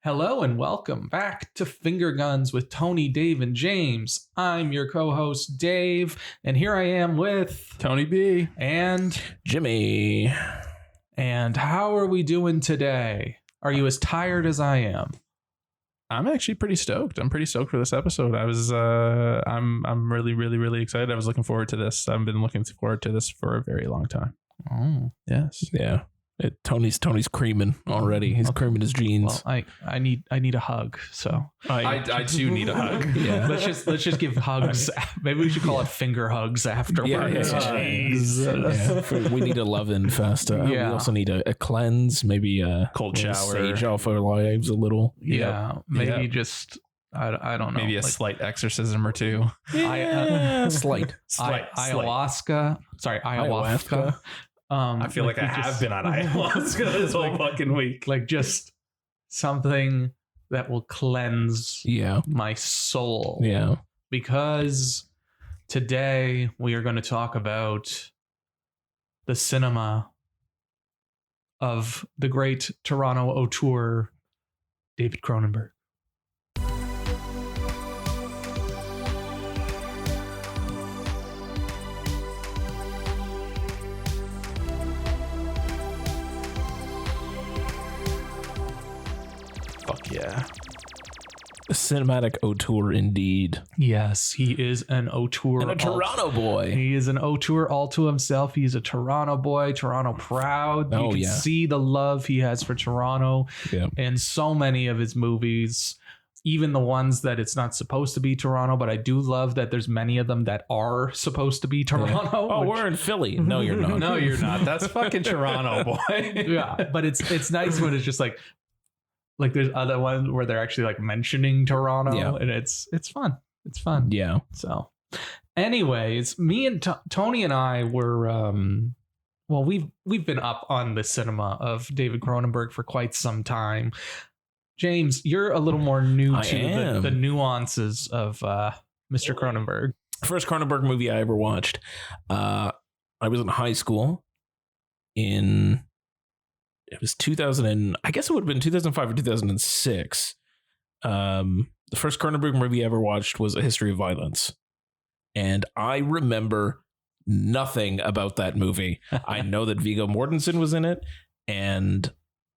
Hello and welcome back to Finger Guns with Tony, Dave, and James. I'm your co-host, Dave, and here I am with Tony B. and Jimmy. And how are we doing today? Are you as tired as I am? I'm actually pretty stoked. I'm pretty stoked for this episode. I'm really excited. I was looking forward to this. I've been looking forward to this for a very long time. Oh, Yes. Yeah. Tony's creaming already. He's creaming his jeans. well, I need a hug. So I too need a hug. Yeah. let's just give hugs. Maybe we should call it finger hugs afterwards. Yeah. We need a love-in fest. We also need a cleanse, maybe a Cold shower. Sage off our lives a little. Yeah, maybe just I don't know. Maybe a slight exorcism or two. Slight. Ayahuasca. Sorry, ayahuasca. I feel like I have been on ayahuasca this whole fucking week. Like just something that will cleanse my soul. Yeah. Because today we are going to talk about the cinema of the great Toronto auteur, David Cronenberg. Fuck yeah. A cinematic auteur indeed. Yes, he is an auteur. And a Toronto boy. He is an auteur all to himself. He's a Toronto boy, Toronto proud. You can see the love he has for Toronto in so many of his movies, even the ones that it's not supposed to be Toronto. But I do love that there's many of them that are supposed to be Toronto. Oh, we're in Philly. No, you're not. No, you're not. That's fucking Toronto, boy. Yeah, but it's nice when it's just like there's other ones where they're actually like mentioning Toronto, and it's fun. It's fun. Yeah. So, anyways, me and Tony and I were we've been up on the cinema of David Cronenberg for quite some time. James, you're a little more new to the nuances of Mr. Cronenberg. First Cronenberg movie I ever watched. I was in high school it was 2000 I guess it would have been 2005 or 2006. The first Cronenberg movie I ever watched was A History of Violence. And I remember nothing about that movie. I know that Viggo Mortensen was in it, and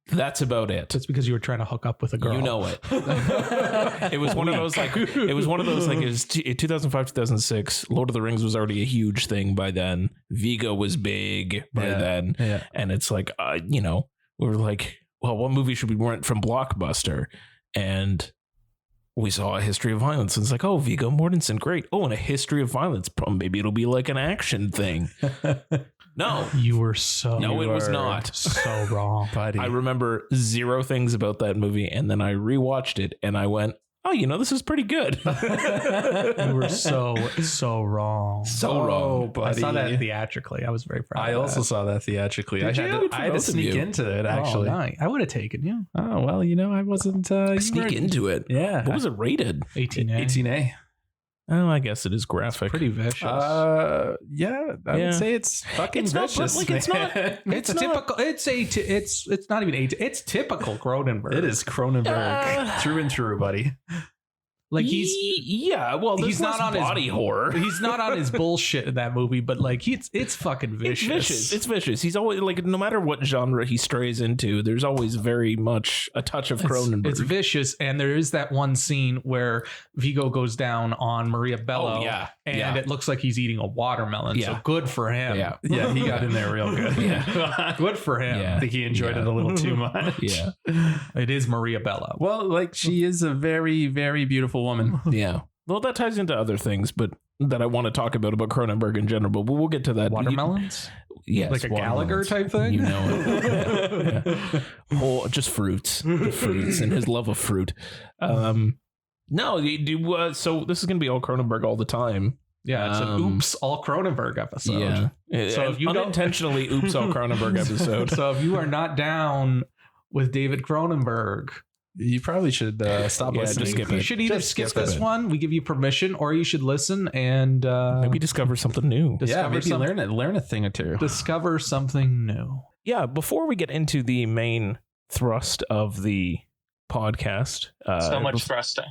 that's about it. That's because you were trying to hook up with a girl. You know it. It was one of those it was 2005, 2006. Lord of the Rings was already a huge thing by then. Viggo was big by then. Yeah. And it's like, we were like, well, what movie should we rent from Blockbuster? And we saw A History of Violence. And it's like, oh, Viggo Mortensen, great. Oh, and A History of Violence. Maybe it'll be like an action thing. No. You were so... No, it was not. So wrong, buddy. I remember zero things about that movie. And then I rewatched it and I went, oh, this is pretty good. You were so wrong. So wrong, buddy. I saw that theatrically. I was very proud. I also saw that theatrically. I had to sneak into it, actually. Oh, nice. I would have taken you. Oh, well, I wasn't... Sneak into it. Yeah. What was it rated? 18A. 18A. Oh, I guess it is graphic. It's pretty vicious. I would say it's fucking vicious. It's not. It's typical. It's not even it's typical Cronenberg. It is Cronenberg through and through, buddy. Like he's not on body horror. He's not on his bullshit in that movie, but like it's fucking vicious. It's vicious. He's always like, no matter what genre he strays into, there's always very much a touch of Cronenberg. It's vicious, and there is that one scene where Viggo goes down on Maria Bello, it looks like he's eating a watermelon. So good for him. Yeah, he got in there real good. Yeah, good for him. I think he enjoyed it a little too much. Yeah, it is Maria Bello. Well, like she is a very, very beautiful woman. Yeah. Well, that ties into other things, but that I want to talk about Cronenberg in general, but we'll get to that. Watermelons? Yes. Like a Gallagher type thing? You know it. Just fruits. And his love of fruit. So this is going to be all Cronenberg all the time. Yeah, it's an oops all Cronenberg episode. Yeah. So if you unintentionally oops all Cronenberg episode. So if you are not down with David Cronenberg, you probably should stop listening. Just skip it. You should either skip this one, we give you permission, or you should listen and maybe discover something new. Learn a thing or two. Discover something new. Yeah, before we get into the main thrust of the podcast. So much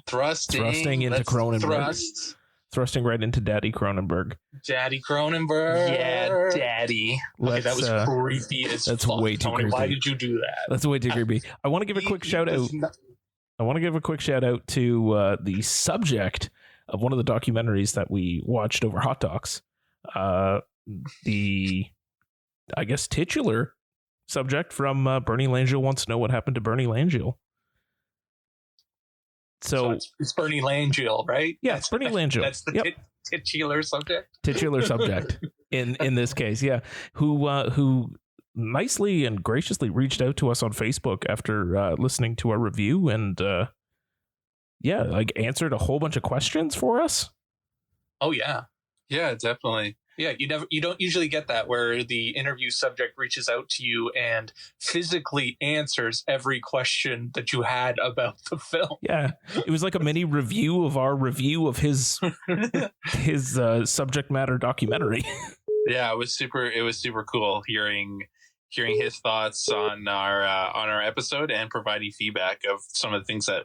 thrusting into Let's Cronenberg. Thrusting right into Daddy Cronenberg. Daddy Cronenberg. Yeah, Daddy. Okay, that was creepy as fuck. That's way too Tony, creepy. why did you do that? That's way too creepy. I want to give a quick shout out. I want to give a quick shout out to the subject of one of the documentaries that we watched over hot dogs. The, I guess, titular subject from Bernie Langell Wants to Know What Happened to Bernie Langell. So it's Bernie Langell, right? Yeah, it's Bernie Langell. That's the titular subject. Titular subject in this case, yeah. Who nicely and graciously reached out to us on Facebook after listening to our review and answered a whole bunch of questions for us. Oh yeah, definitely. Yeah, you don't usually get that where the interview subject reaches out to you and physically answers every question that you had about the film. Yeah, it was like a mini review of our review of his subject matter documentary. Yeah, it was super cool hearing his thoughts on our episode and providing feedback of some of the things that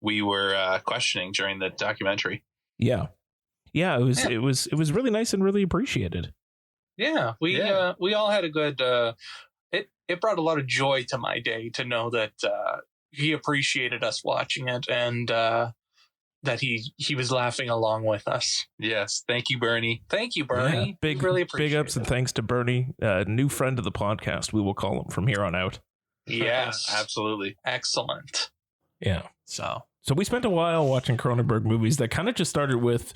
we were questioning during the documentary. Yeah, it was really nice and really appreciated. Yeah, we all had a good. It brought a lot of joy to my day to know that he appreciated us watching it and that he was laughing along with us. Yes, thank you, Bernie. Thank you, Bernie. Yeah, really appreciate big ups and thanks to Bernie, new friend of the podcast. We will call him from here on out. Yes, absolutely, excellent. Yeah. So we spent a while watching Cronenberg movies that kind of just started with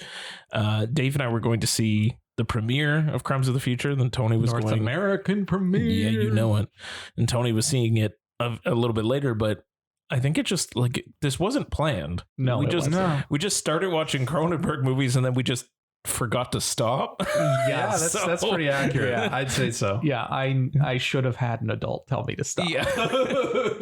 Dave and I were going to see the premiere of Crimes of the Future. Then Tony was North American premiere. Yeah, you know it. And Tony was seeing it a little bit later, but I think it just this wasn't planned. No, we just started watching Cronenberg movies and then we just forgot to stop. Yeah, that's pretty accurate. Yeah, I'd say so. Yeah, I should have had an adult tell me to stop. Yeah.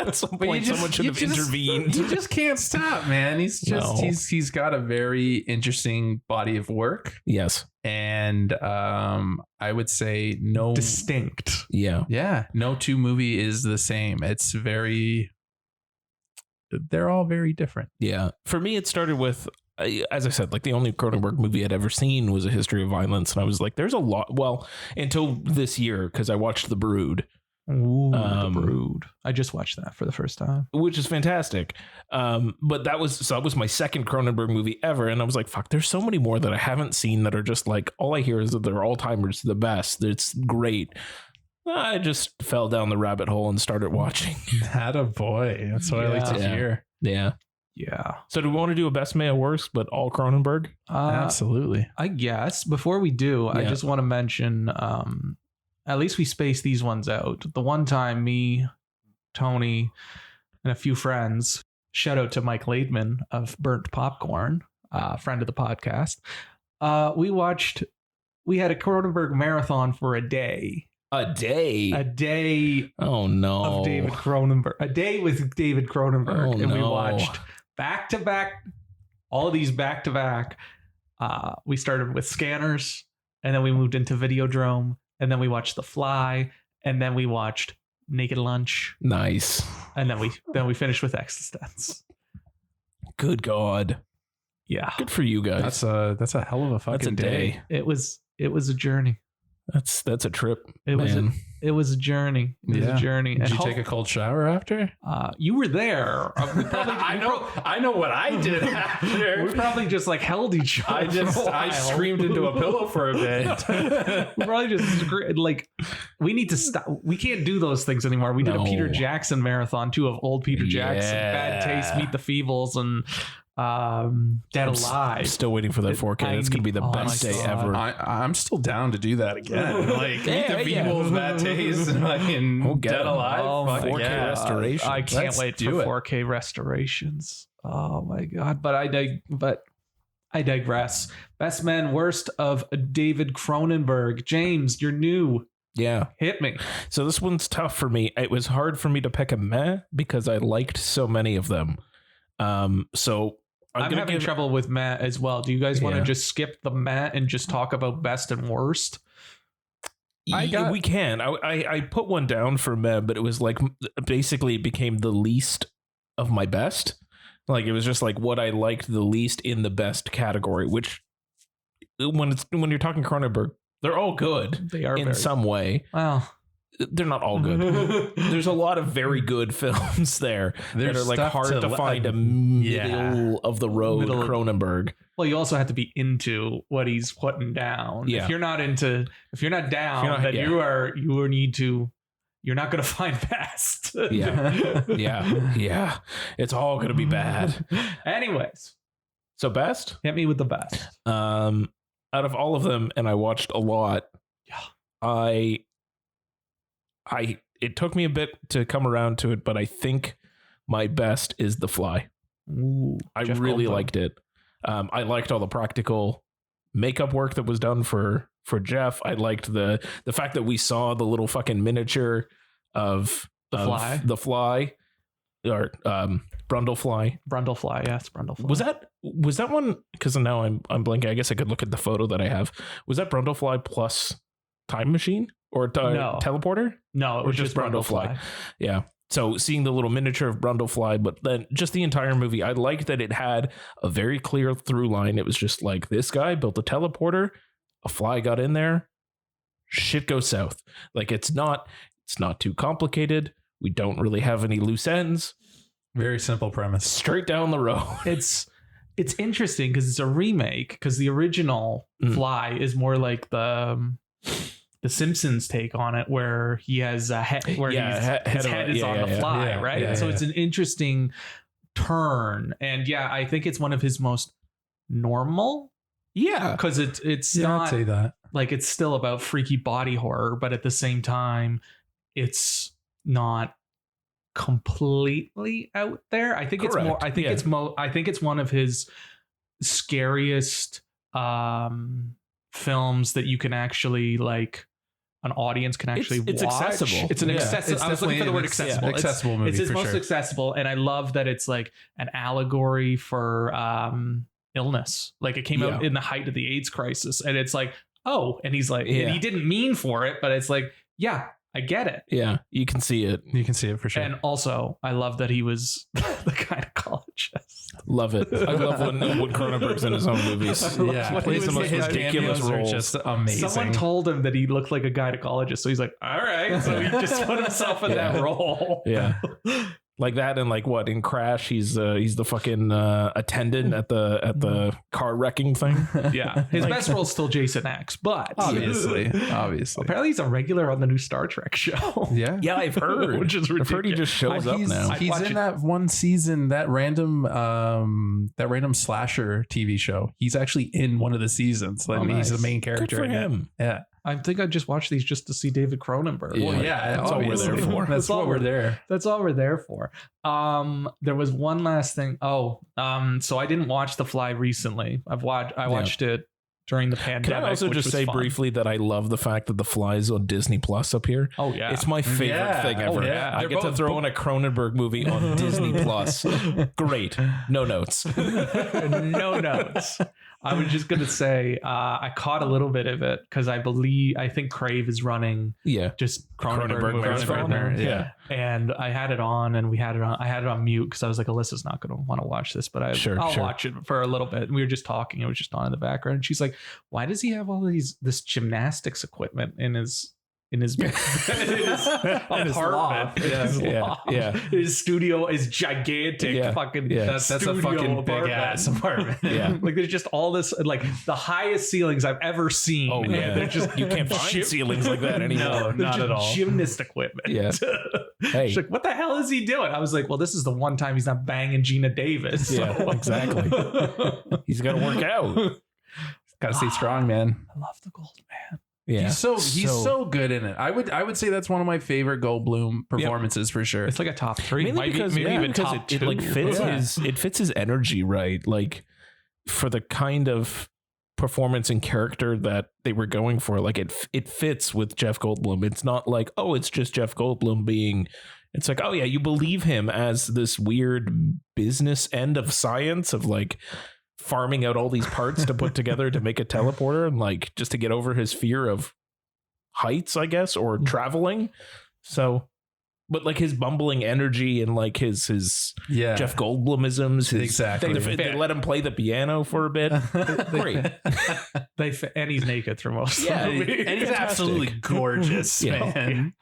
At some point, someone should have intervened. You just can't stop, man. He's got a very interesting body of work. Yes. And I would say no distinct. Yeah. No two movie is the same. They're all very different. Yeah. For me, it started with, as I said, the only Cronenberg movie I'd ever seen was A History of Violence. And I was like, there's a lot. Well, until this year, because I watched The Brood. Ooh, The Brood. I just watched that for the first time. Which is fantastic. But that was my second Cronenberg movie ever. And I was like, fuck, there's so many more that I haven't seen that are just all I hear is that they're all-timers, the best. It's great. I just fell down the rabbit hole and started watching. Attaboy. That's what I like to hear. Yeah. Yeah. So do we want to do a best may worst, but all Cronenberg? Absolutely. I guess. Before we do, I just want to mention, at least we space these ones out. The one time me, Tony, and a few friends, shout out to Mike Laidman of Burnt Popcorn, friend of the podcast. We had a Cronenberg marathon for a day. A day. Oh no. Of David Cronenberg. A day with David Cronenberg. We watched back to back, all of these back to back. We started with Scanners, and then we moved into Videodrome, and then we watched The Fly, and then we watched Naked Lunch. Nice. And then we finished with Existence. Good God. Yeah. Good for you guys. That's a hell of a fucking day. It was a journey. That's a trip. It was a journey. It was a journey. Did you take a cold shower after? You were there. I know what I did after. We probably just held each other. I screamed into a pillow for a bit. We probably just we need to stop. We can't do those things anymore. We did a Peter Jackson marathon too of old Peter Jackson, Bad Taste, Meet the Feebles, and Dead Alive. I'm still waiting for that 4K. It's gonna be the best day ever. I'm still down to do that again. Meet the Feebles, Bad Taste, and fucking Dead Alive. 4K restoration. I can't wait for 4K restorations. Oh my god! But I digress. Best man, worst of David Cronenberg. James, you're new. Yeah. Hit me. So this one's tough for me. It was hard for me to pick a meh because I liked so many of them. So I'm having trouble with Matt as well. Do you guys want to just skip the Matt and just talk about best and worst? We can. I put one down for Meh, but it was basically it became the least of my best. Like it was just like what I liked the least in the best category, which when you're talking Cronenberg, they're all good They are in very, some way. well. They're not all good. There's a lot of very good films there that are like hard to find a middle of the road Cronenberg. Well, you also have to be into what he's putting down. Yeah. If you're not down, then you're not going to find best. Yeah. It's all going to be bad. Anyways, So best? hit me with the best. Out of all of them, and I watched a lot. Yeah. It took me a bit to come around to it, but I think my best is The Fly. Ooh, I Jeff really Goldblum. liked it. I liked all the practical makeup work that was done for Jeff. I liked the fact that we saw the little fucking miniature of The Fly? The Fly, or Brundlefly. Brundlefly, yes, Brundlefly. Was that one? Because now I'm blanking. I guess I could look at the photo that I have. Was that Brundlefly plus Time Machine or No. teleporter? No, it was just Brundlefly. Yeah. So seeing the little miniature of Brundlefly, but then just the entire movie, I liked that it had a very clear through line. It was just like this guy built a teleporter, a fly got in there, shit goes south. Like it's not too complicated. We don't really have any loose ends. Very simple premise. Straight down the road. It's interesting because it's a remake, because the original Fly is more like the Simpsons take on it, where he has a head, where his head is on the fly, right? Yeah, so it's an interesting turn, and I think it's one of his most normal. Yeah, because it's I'd not say that. like it's still about freaky body horror, but at the same time, it's not completely out there. I think it's more. I think I think it's one of his scariest films that you can actually like. An audience can actually it's watch. accessible. It's an accessible. I was looking for the word accessible. Accessible movie. It's his most accessible, and I love that it's like an allegory for illness. Like it came out in the height of the AIDS crisis, and it's like, oh, and he's like, and he didn't mean for it, but it's like, I get it. Yeah, you can see it. You can see it for sure. And also, I love that he was the gynecologist. Love it. I love when Cronenberg's in his own movies. Yeah, Plays the most ridiculous roles. Just amazing. Someone told him that he looked like a gynecologist, so he's like, all right. So he just put himself in that role. Yeah. Like that, and like what in Crash, he's the fucking attendant at the car wrecking thing. Yeah, his best role is still Jason X, but obviously, apparently he's a regular on the new Star Trek show. Yeah, I've heard. Which is ridiculous. I've heard he just shows up now. He's in that one season, that random slasher TV show. He's actually in one of the seasons. Like he's the main character. Good for him. Yeah. I think I just watched these just to see David Cronenberg. Yeah. Well, that's all we're there for. That's what we're there. That's all we're there for. There was one last thing. So I didn't watch The Fly recently. I watched it during the pandemic. Can I also just say briefly that I love the fact that The Fly is on Disney Plus up here? Oh yeah, it's my favorite thing ever. I get to throw in a Cronenberg movie on Disney Plus. Great. No notes. No notes. I was just gonna say I caught a little bit of it because I think Crave is running just Cronenberg movies right there. Yeah. And I had it on, and I had it on mute because I was like, Alyssa's not gonna want to watch this, but I'll watch it for a little bit. And we were just talking, it was just on in the background, and she's like, why does he have all this gymnastics equipment in his apartment? Yeah. His studio is gigantic. Fucking that's a fucking big ass apartment. Yeah. Like there's just all this, like the highest ceilings I've ever seen. Oh yeah, they're just you can't find ceilings like that anymore. No, not at all. Gymnast equipment. Yeah. Hey, she's like, what the hell is he doing? I was like, well, this is the one time he's not banging Gina Davis. Yeah, exactly. He's got to work out. Got to stay strong, man. I love the Gold Man. Yeah, he's so good in it. I would say that's one of my favorite Goldblum performances for sure. It's like a top 3, mainly because even top 2. It like fits his energy right, like for the kind of performance and character that they were going for. Like it fits with Jeff Goldblum. It's not like, oh, it's just Jeff Goldblum being. It's like, oh yeah, you believe him as this weird business end of science of like farming out all these parts to put together to make a teleporter, and like just to get over his fear of heights, I guess, or traveling. So but like his bumbling energy and like his Jeff Goldblumisms, Exactly. They let him play the piano for a bit. Great. And he's naked through most Yeah, of the movie. And he's Fantastic. absolutely gorgeous, Yeah. man.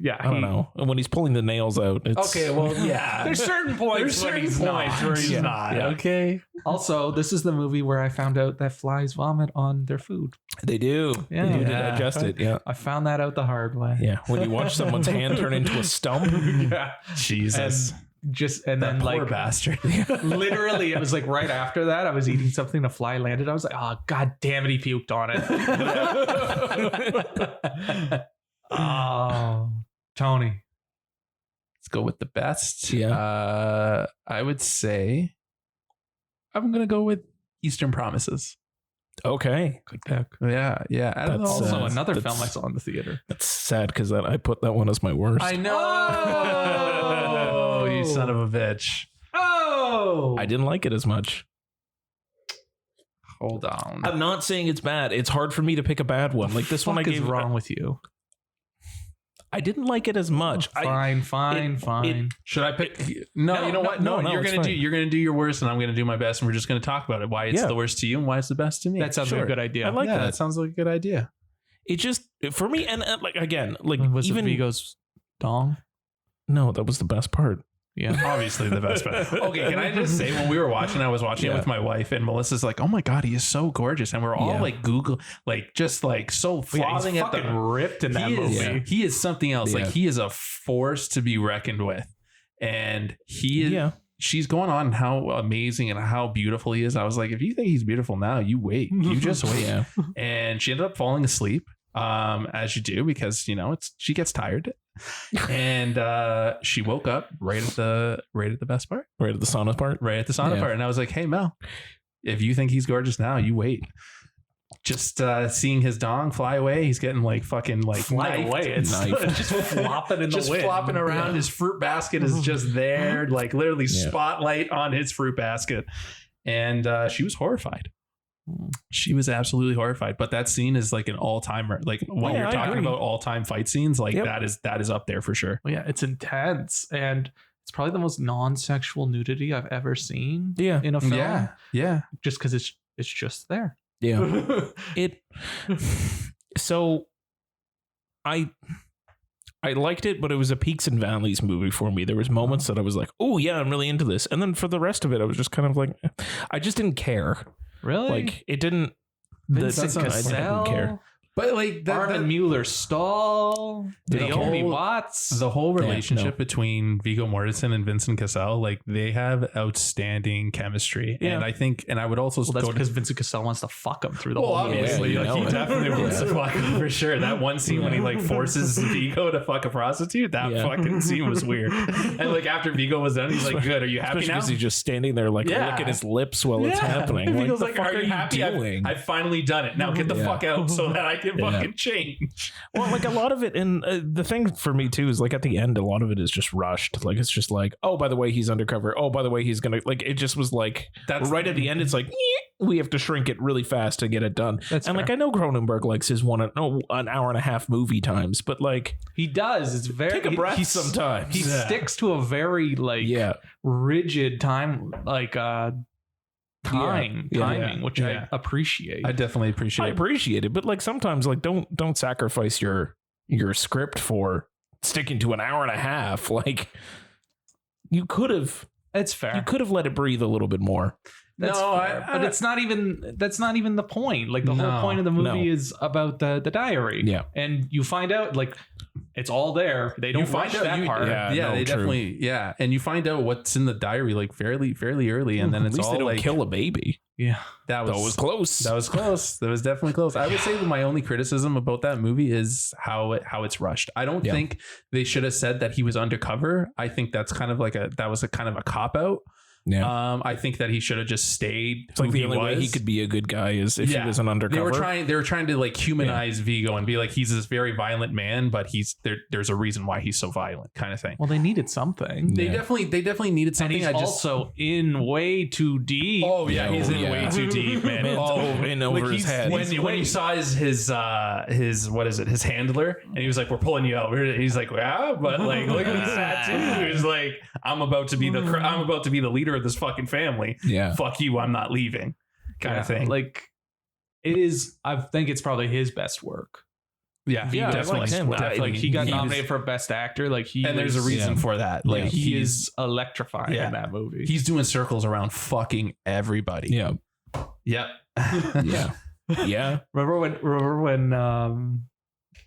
Yeah. I don't know. And when he's pulling the nails out, it's Okay, well, yeah. There's certain points There's when certain he's points not. where he's Yeah. not. Yeah. Okay. Also, this is the movie where I found out that flies vomit on their food. they do. Yeah. They do to Yeah. digest it. Yeah. I found that out the hard way. Yeah. When you watch someone's hand turn into a stump. Yeah. Jesus. And That then poor like bastard. literally it was like right after that I was eating something, a fly landed. I was like, oh god damn it, he puked on it. Oh, Tony. Let's go with the best. Yeah. I would say I'm gonna go with Eastern Promises. Okay. Good pick. Yeah. I don't know. That's, Also, uh, another that's- film I saw in the theater. That's sad because I put that one as my worst. I know. Oh. You son of a bitch. Oh, I didn't like it as much. Hold on. I'm not saying it's bad. It's hard for me to pick a bad one. Like this one, I Fuck is gave wrong with you. I didn't like it as much. Fine. Should I pick? No, you know what? No, it's fine. you're gonna do your worst, and I'm gonna do my best, and we're just gonna talk about it. Why it's Yeah. the worst to you, and why it's the best to me. That sounds like a good idea. I like yeah, that. that sounds like a good idea. It just for me, and like again, like Was even it Vigo's dong? no, that was the best part. Yeah. Obviously the best part. Okay, can I just say when we were watching, I was watching it Yeah. with my wife, and Melissa's like, "Oh my god, he is so gorgeous," and we're all Yeah. like Google, like just like so Yeah, he's flopping at fucking the. ripped in that He movie. is, he is something else. Yeah. Like he is a force to be reckoned with, and he is. Yeah. She's going on how amazing and how beautiful he is. I was like, if you think he's beautiful now, you wait. You just wait. Yeah. And she ended up falling asleep, as you do, because she gets tired, and she woke up right at the best part, Right at the sauna part. right at the sauna Yeah. part, and I was like, hey Mel, if you think he's gorgeous now, you wait. Just seeing his dong fly away, he's getting like fucking like Fly knifed. away. It's Knifed. just flopping in the Just wind. flopping around. Yeah. His fruit basket is just there, like literally Yeah. spotlight on his fruit basket. And she was horrified. She was absolutely horrified. But that scene is like an all-timer. Like when Yeah, you're I talking agree. about all-time fight scenes, like Yep. that is up there for sure. Well, yeah, it's intense, and it's probably the most non-sexual nudity I've ever seen Yeah. in a film. Yeah. Just because it's just there. Yeah. It. So, I liked it, but it was a peaks and valleys movie for me. There was moments that I was like, "Oh yeah, I'm really into this," and then for the rest of it, I was just kind of like, I just didn't care. Really? Like it didn't. Vincent I didn't Cassell, care. But like Armin Mueller-Stahl, The Naomi whole- Watts. the whole Yeah, relationship no. between Viggo Mortensen and Vincent Cassell, like they have outstanding chemistry. Yeah. And I think, and I would also Well, that's go to because Vincent Cassell wants to fuck him through the well, whole movie. obviously, Yeah, like you he know it. definitely wants to Yeah. fuck him for sure. That one scene when he like forces Vigo to fuck a prostitute, that Yeah. fucking scene was weird. And like after Vigo was done, he's like, "Good, are you happy Especially now?" because he's just standing there, like Yeah. licking his lips while it's happening. And Vigo's the like, fuck "Are you happy? doing? I've finally done it. Now get the Yeah. fuck out so that I can Yeah. fucking change." Well, like a lot of it, and the thing for me too is like at the end, a lot of it is just rushed. Like it's just like, oh, by the way, he's undercover. Oh, by the way, he's gonna like. It just was like That's right at the end. It's like we have to shrink it really fast to get it done. That's and like fair. I know Cronenberg likes his an hour and a half movie times, but like He does. It's very. take a breath he sometimes. He sticks to a very like yeah, rigid time timing, which Yeah. I appreciate. I definitely I appreciate it. appreciate it, but like sometimes like don't sacrifice your script for sticking to an hour and a half. Like you could have It's fair. let it breathe a little bit more. That's No, fair. But it's not even. That's not even the point. Like the No, whole point of the movie no. is about the diary. Yeah. and you find out like it's all there. They don't rush that part. Yeah, no, they true. definitely, and you find out what's in the diary like fairly early, and then At it's least all they don't like kill a baby. Yeah. that That was close. That was close. That was definitely close. I would say that my only criticism about that movie is how it's rushed. I don't Yeah. think they should have said that he was undercover. I think that's kind of like that was a kind of a cop out. Yeah. I think that he should have just stayed. It's like the only way he could be a good guy is if he was an undercover. They were trying to like humanize Vigo and be like, he's this very violent man, but there's a reason why he's so violent, kind of thing. Well, they needed something. They definitely needed something. And he's also in way too deep. Oh yeah, he's in way too deep, man. In over his head. When you saw his what is it, his handler, and he was like, "We're pulling you out." He's like, "Yeah," but like, look at his tattoo. He was like, "I'm about to be the leader of this fucking family. Yeah, fuck you, I'm not leaving," kind of thing. Like, it is. I think it's probably his best work. Yeah, definitely. Like he got nominated for best actor. Like and there's a reason for that. Like he is electrifying in that movie. He's doing circles around fucking everybody. Yeah. Yep. Yeah. Yeah. Remember when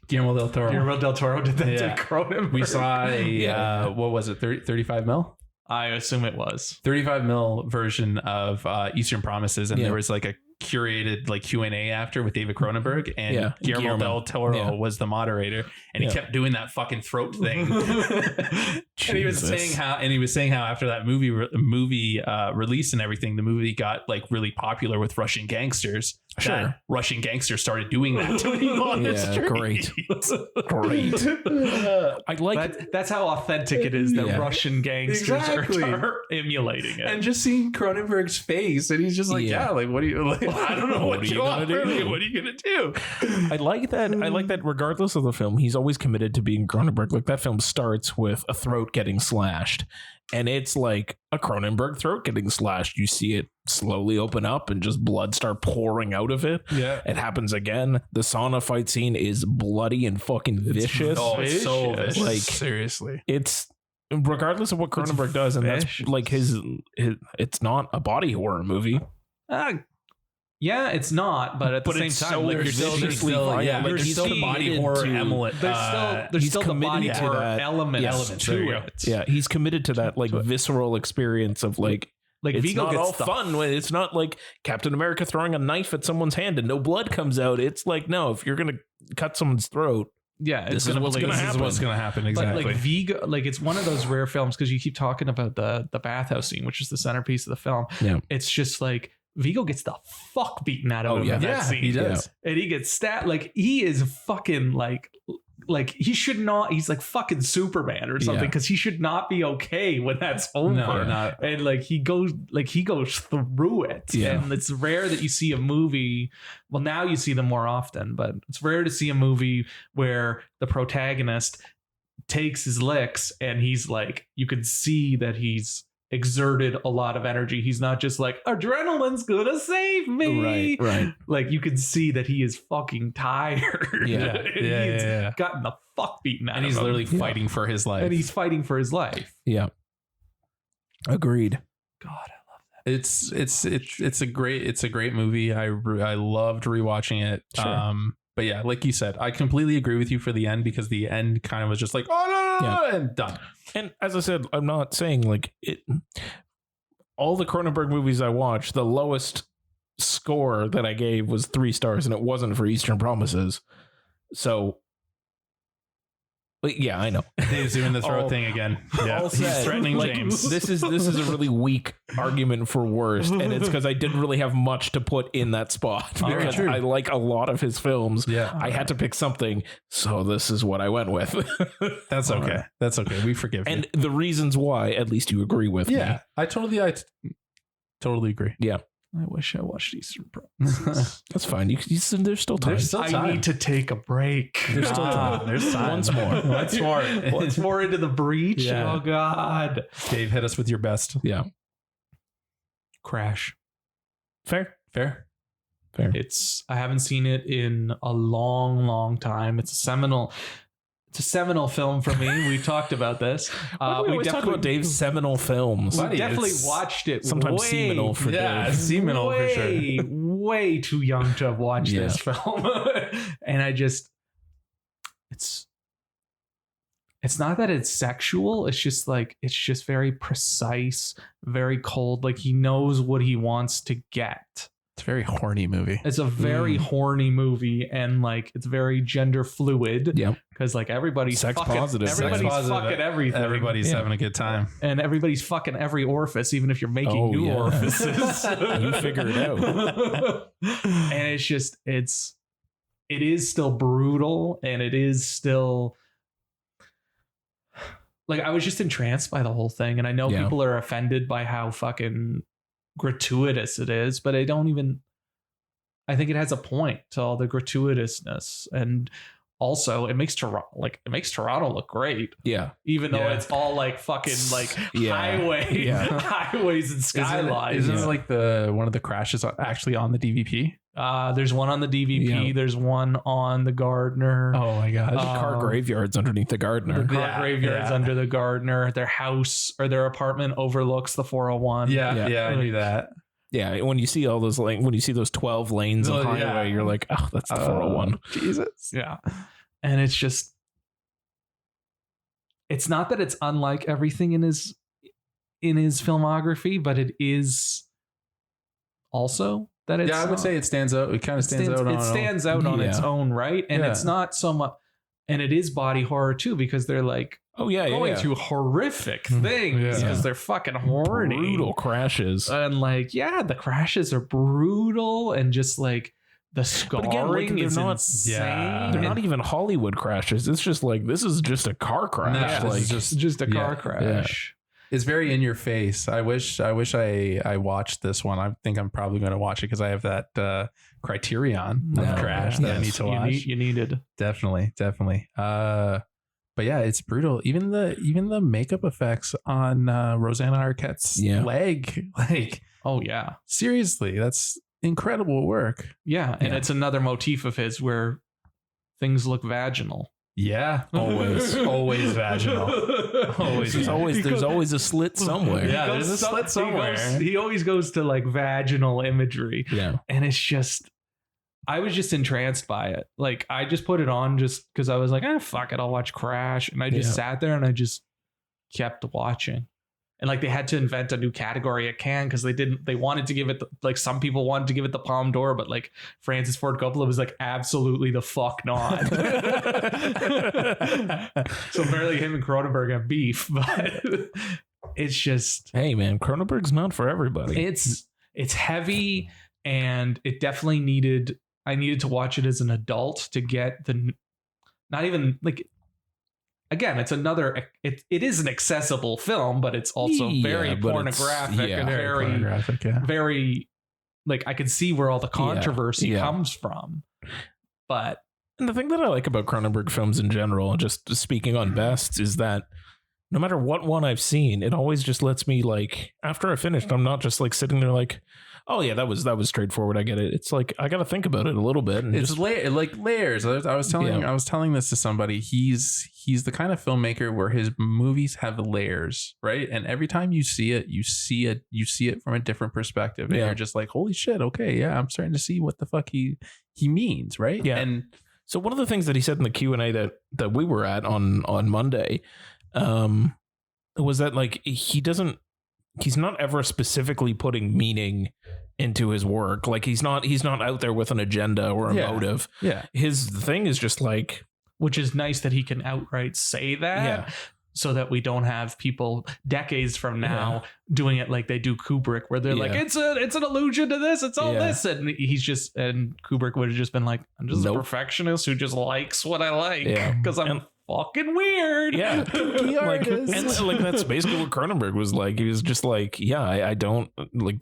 Guillermo del Toro did that to Cronenberg? We saw a what was it, 35 mil? I assume it was 35 mil version of Eastern Promises, and there was like a curated like Q&A after with David Cronenberg, and Guillermo del Toro was the moderator, and he kept doing that fucking throat thing. And he was saying how after that movie release and everything, the movie got like really popular with Russian gangsters. Sure. Russian gangsters started doing that to people on the street. Great. I like that. That's how authentic it is that Russian gangsters are emulating it. And just seeing Cronenberg's face, and he's just like, like, what do you like? I don't know what you want from me. What are you gonna do? I like that. I like that. Regardless of the film, he's always committed to being Cronenberg. Like that film starts with a throat getting slashed, and it's like a Cronenberg throat getting slashed. You see it slowly open up and just blood start pouring out of it. Yeah, it happens again. The sauna fight scene is bloody and fucking vicious. It's so vicious. Like seriously, it's. Regardless of what Cronenberg does, and that's like his, it's not a body horror movie. Yeah, it's not, but at the same time, like there's still the body horror element. There's still the body horror element to it. Yeah, he's committed to that like visceral experience of like it's Vigo not gets all fun. It's not like Captain America throwing a knife at someone's hand and no blood comes out. It's like, no, if you're gonna cut someone's throat, this is what's going to happen. Exactly. But like Vigo, like it's one of those rare films because you keep talking about the bathhouse scene, which is the centerpiece of the film. Yeah, it's just like Vigo gets the fuck beaten out of him in that scene. He does, and he gets stabbed. Like he is fucking like he should not. He's like fucking Superman or something because he should not be okay when that's over. No, not. And like he goes through it. Yeah. And it's rare that you see a movie. Well, now you see them more often, but it's rare to see a movie where the protagonist takes his licks and he's like, you can see that he's exerted a lot of energy. He's not just like, adrenaline's gonna save me. Right. Like you can see that he is fucking tired. Yeah. Gotten the fuck beaten out of him. And he's literally fighting for his life. And he's fighting for his life. Yeah. Agreed. God, I love that. It's a great movie. I loved rewatching it. Sure. But yeah, like you said, I completely agree with you for the end because the end kind of was just like, oh no, and done. And as I said, I'm not saying like it. All the Cronenberg movies I watched, the lowest score that I gave was 3 stars, and it wasn't for Eastern Promises. So, yeah, I know. Dave's doing the throat thing again. Yeah, All he's said, threatening like, James. This is a really weak argument for worst, and it's because I didn't really have much to put in that spot because true. I like a lot of his films. Yeah, I had to pick something, so this is what I went with. That's okay. That's okay. We forgive you. And the reasons why, at least you agree with me. I totally agree. Yeah. I wish I watched Eastern Promises. That's fine. There's still time. I need to take a break. There's still time. There's time. Once more into the breach. Yeah. Oh God. Dave, hit us with your best. Yeah. Crash. Fair. I haven't seen it in a long time. It's a seminal film for me. We talked about this. We talked about Dave's seminal films. We definitely watched it. Sometimes seminal for Dave. Seminal for sure. Way too young to have watched this film. And it's not that it's sexual. It's just very precise, very cold. Like he knows what he wants to get. It's a very horny movie. It's a very horny movie, and like it's very gender fluid. Yeah, because like everybody's sex fucking, positive. everybody's fucking everything. Everybody's having a good time, and everybody's fucking every orifice, even if you're making new orifices. You figure it out. And it's just it is still brutal, and it is still like I was just entranced by the whole thing, and I know people are offended by how fucking gratuitous it is, but I think it has a point to all the gratuitousness, and also it makes Toronto look great. Yeah, even though it's all like fucking like highways and skylines. Isn't it like one of the crashes actually on the DVP? There's one on the DVP. There's one on the Gardner. Oh my god! The car graveyard's underneath the Gardner. The car graveyard's under the Gardner. Their house or their apartment overlooks the 401. Yeah, I knew that. Yeah, when you see all those when you see those 12 lanes of highway, you're like, oh, that's the 401. Jesus. Yeah, and it's just, it's not that it's unlike everything in his filmography, but it is also. That it's, I would say it stands out. It kind of stands out. It stands out on its own, right? And it's not so much, and it is body horror too, because they're like, going through horrific things because they're fucking horny, brutal crashes, and like, the crashes are brutal, and just like the scarring is insane. They're not even Hollywood crashes. It's just like this is just a car crash. Like just a car crash. It's very in your face. I wish I watched this one. I think I'm probably going to watch it because I have that Criterion of Crash that I need to watch. You needed definitely. But yeah, it's brutal. Even the makeup effects on Rosanna Arquette's leg, like, oh yeah, seriously, that's incredible work. Yeah, and it's another motif of his where things look vaginal. Yeah, always vaginal. There's always a slit somewhere. Yeah, there's a slit somewhere. He always goes to like vaginal imagery. Yeah, and it's just, I was just entranced by it. Like I just put it on just because I was like, fuck it, I'll watch Crash, and I just sat there and I just kept watching. And like they had to invent a new category at Cannes because they wanted to give it like some people wanted to give it the Palme d'Or, but like Francis Ford Coppola was like, absolutely the fuck not. So apparently him and Cronenberg have beef, but it's just, hey man, Cronenberg's not for everybody. It's heavy, and it definitely I needed to watch it as an adult to get not even like. Again, it's it is an accessible film, but it's also very pornographic and very like I can see where all the controversy comes from. But and the thing that I like about Cronenberg films in general, just speaking on best, is that no matter what one I've seen, it always just lets me like after I finished, I'm not just like sitting there like, oh yeah, that was straightforward. I get it. It's like I got to think about it a little bit. And it's like layers. I was telling this to somebody. He's the kind of filmmaker where his movies have layers, right? And every time you see it from a different perspective, and you're just like, holy shit, okay, yeah, I'm starting to see what the fuck he means, right? Yeah. And so one of the things that he said in the Q&A that we were at on Monday, was that like he's not ever specifically putting meaning into his work. Like he's not out there with an agenda or a motive. Yeah. His thing is just like, which is nice that he can outright say that. Yeah. So that we don't have people decades from now doing it like they do Kubrick, where they're like, it's an allusion to this, it's all this, and Kubrick would have just been like, I'm just a perfectionist who just likes what I like because I'm fucking weird. Yeah, like that's basically what Cronenberg was like. He was just like, I don't like.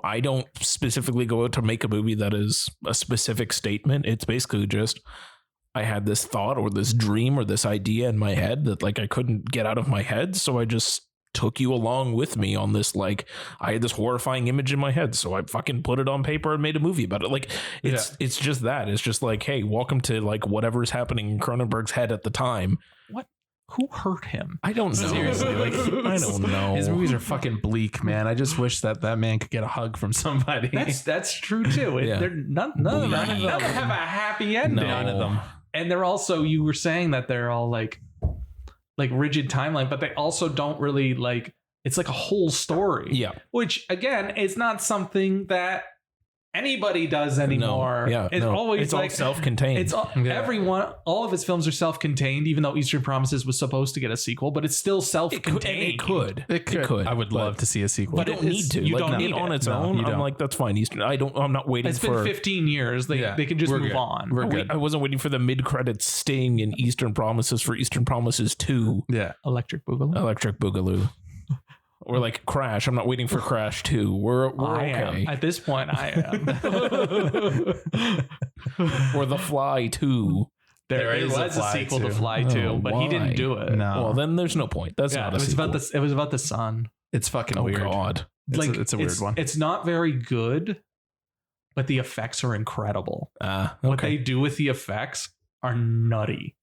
I don't specifically go out to make a movie that is a specific statement. It's basically just, I had this thought or this dream or this idea in my head that like I couldn't get out of my head. So I just took you along with me on this. Like I had this horrifying image in my head. So I fucking put it on paper and made a movie about it. Like it's just that. It's just like, hey, welcome to like whatever's happening in Cronenberg's head at the time. What? Who hurt him? I don't know. Seriously, like I don't know. His movies are fucking bleak, man. I just wish that man could get a hug from somebody. That's true too. They're none of them have a happy ending. None of them. And they're also, you were saying that they're all like rigid timeline, but they also don't really like, it's like a whole story. Yeah. Which again is not something that anybody does anymore. It's always it's like all self-contained. It's everyone. All of his films are self-contained, even though Eastern Promises was supposed to get a sequel, but it's still self-contained. It could. I would love to see a sequel. But you don't need to. You like, don't need on it. its No, own. I'm like, that's fine. Eastern. I'm not waiting It's for. been 15 years. They can just move on. We're good. I wasn't waiting for the mid-credits sting in Eastern Promises for Eastern Promises 2. Yeah. Electric Boogaloo. Or like Crash. I'm not waiting for Crash 2. We're okay. Am. At this point, I am. Or The Fly 2. There was a sequel to Fly 2, but he didn't do it. No. Well, then there's no point. That's not a sequel. It was about the sun. It's fucking weird. Oh, God. It's a weird one. It's not very good, but the effects are incredible. Okay. What they do with the effects are nutty.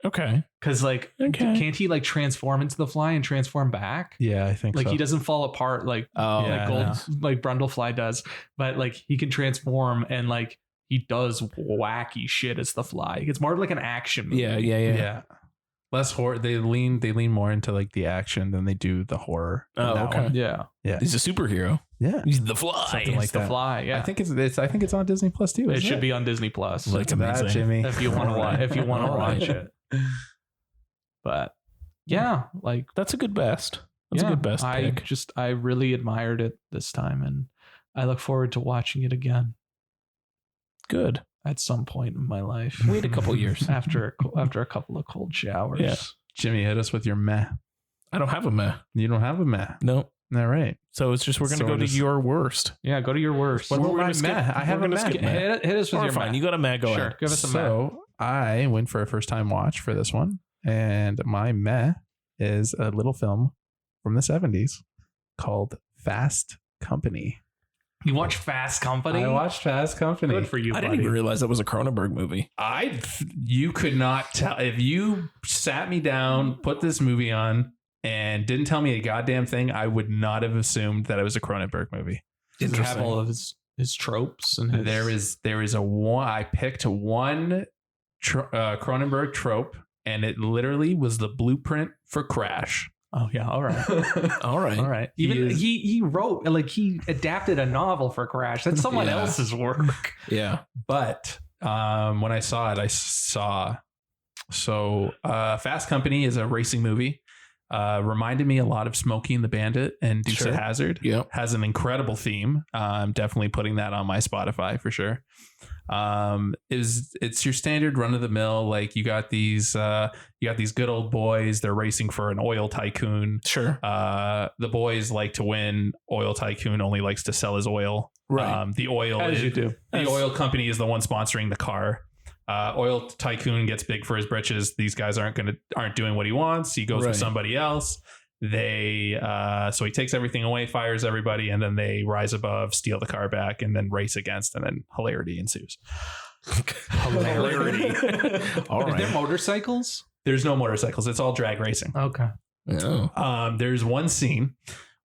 Okay. Because can't he like transform into the fly and transform back? Yeah, I think like so. he doesn't fall apart like like Brundlefly does, but like he can transform and like he does wacky shit as the Fly. It's more of like an action movie. Yeah. Less horror. They lean more into like the action than they do the horror. Oh, okay. One. Yeah. He's a superhero. Yeah. He's the Fly. Something like the that. Fly. Yeah. I think it's on Disney Plus too. It should be on Disney Plus. Like that, Jimmy. If you want to watch, watch it. But yeah, like that's a good best. That's a good best pick. I really admired it this time, and I look forward to watching it again. Good. At some point in my life. Wait a couple years after a couple of cold showers. Yeah. Jimmy, hit us with your meh. I don't have a meh. You don't have a meh. No. All right. So it's just we're gonna go to your worst. Yeah, go to your worst. What about my meh? I have a meh. Hit us with your fine. meh. You got a meh. Go ahead. Give us a meh. So I went for a first time watch for this one, and my meh is a little film from the 70s called Fast Company. You watch Fast Company? I watched Fast Company. Good for you, I buddy. didn't even realize that was a Cronenberg movie. You could not tell if you sat me down, put this movie on, and didn't tell me a goddamn thing. I would not have assumed that it was a Cronenberg movie. Does it have all of his tropes and his... there is a one. I picked one Cronenberg trope, and it literally was the blueprint for Crash. Oh yeah, all right. all right. Even he wrote, like, he adapted a novel for Crash. That's someone else's work. Yeah. But when I saw it, Fast Company is a racing movie. Reminded me a lot of Smokey and the Bandit and Dukes of Hazzard. Yep. Has an incredible theme. I'm definitely putting that on my Spotify for sure. It's your standard run of the mill, like you got these good old boys, they're racing for an oil tycoon. Sure. The boys like to win, oil tycoon only likes to sell his oil. Right. The oil company is the one sponsoring the car. Oil tycoon gets big for his britches. These guys aren't doing what he wants. He goes with somebody else. So he takes everything away, fires everybody, and then they rise above, steal the car back, and then race against, and then hilarity ensues. Hilarity. All right. Are there motorcycles? There's no motorcycles. It's all drag racing. Okay. Oh. There's one scene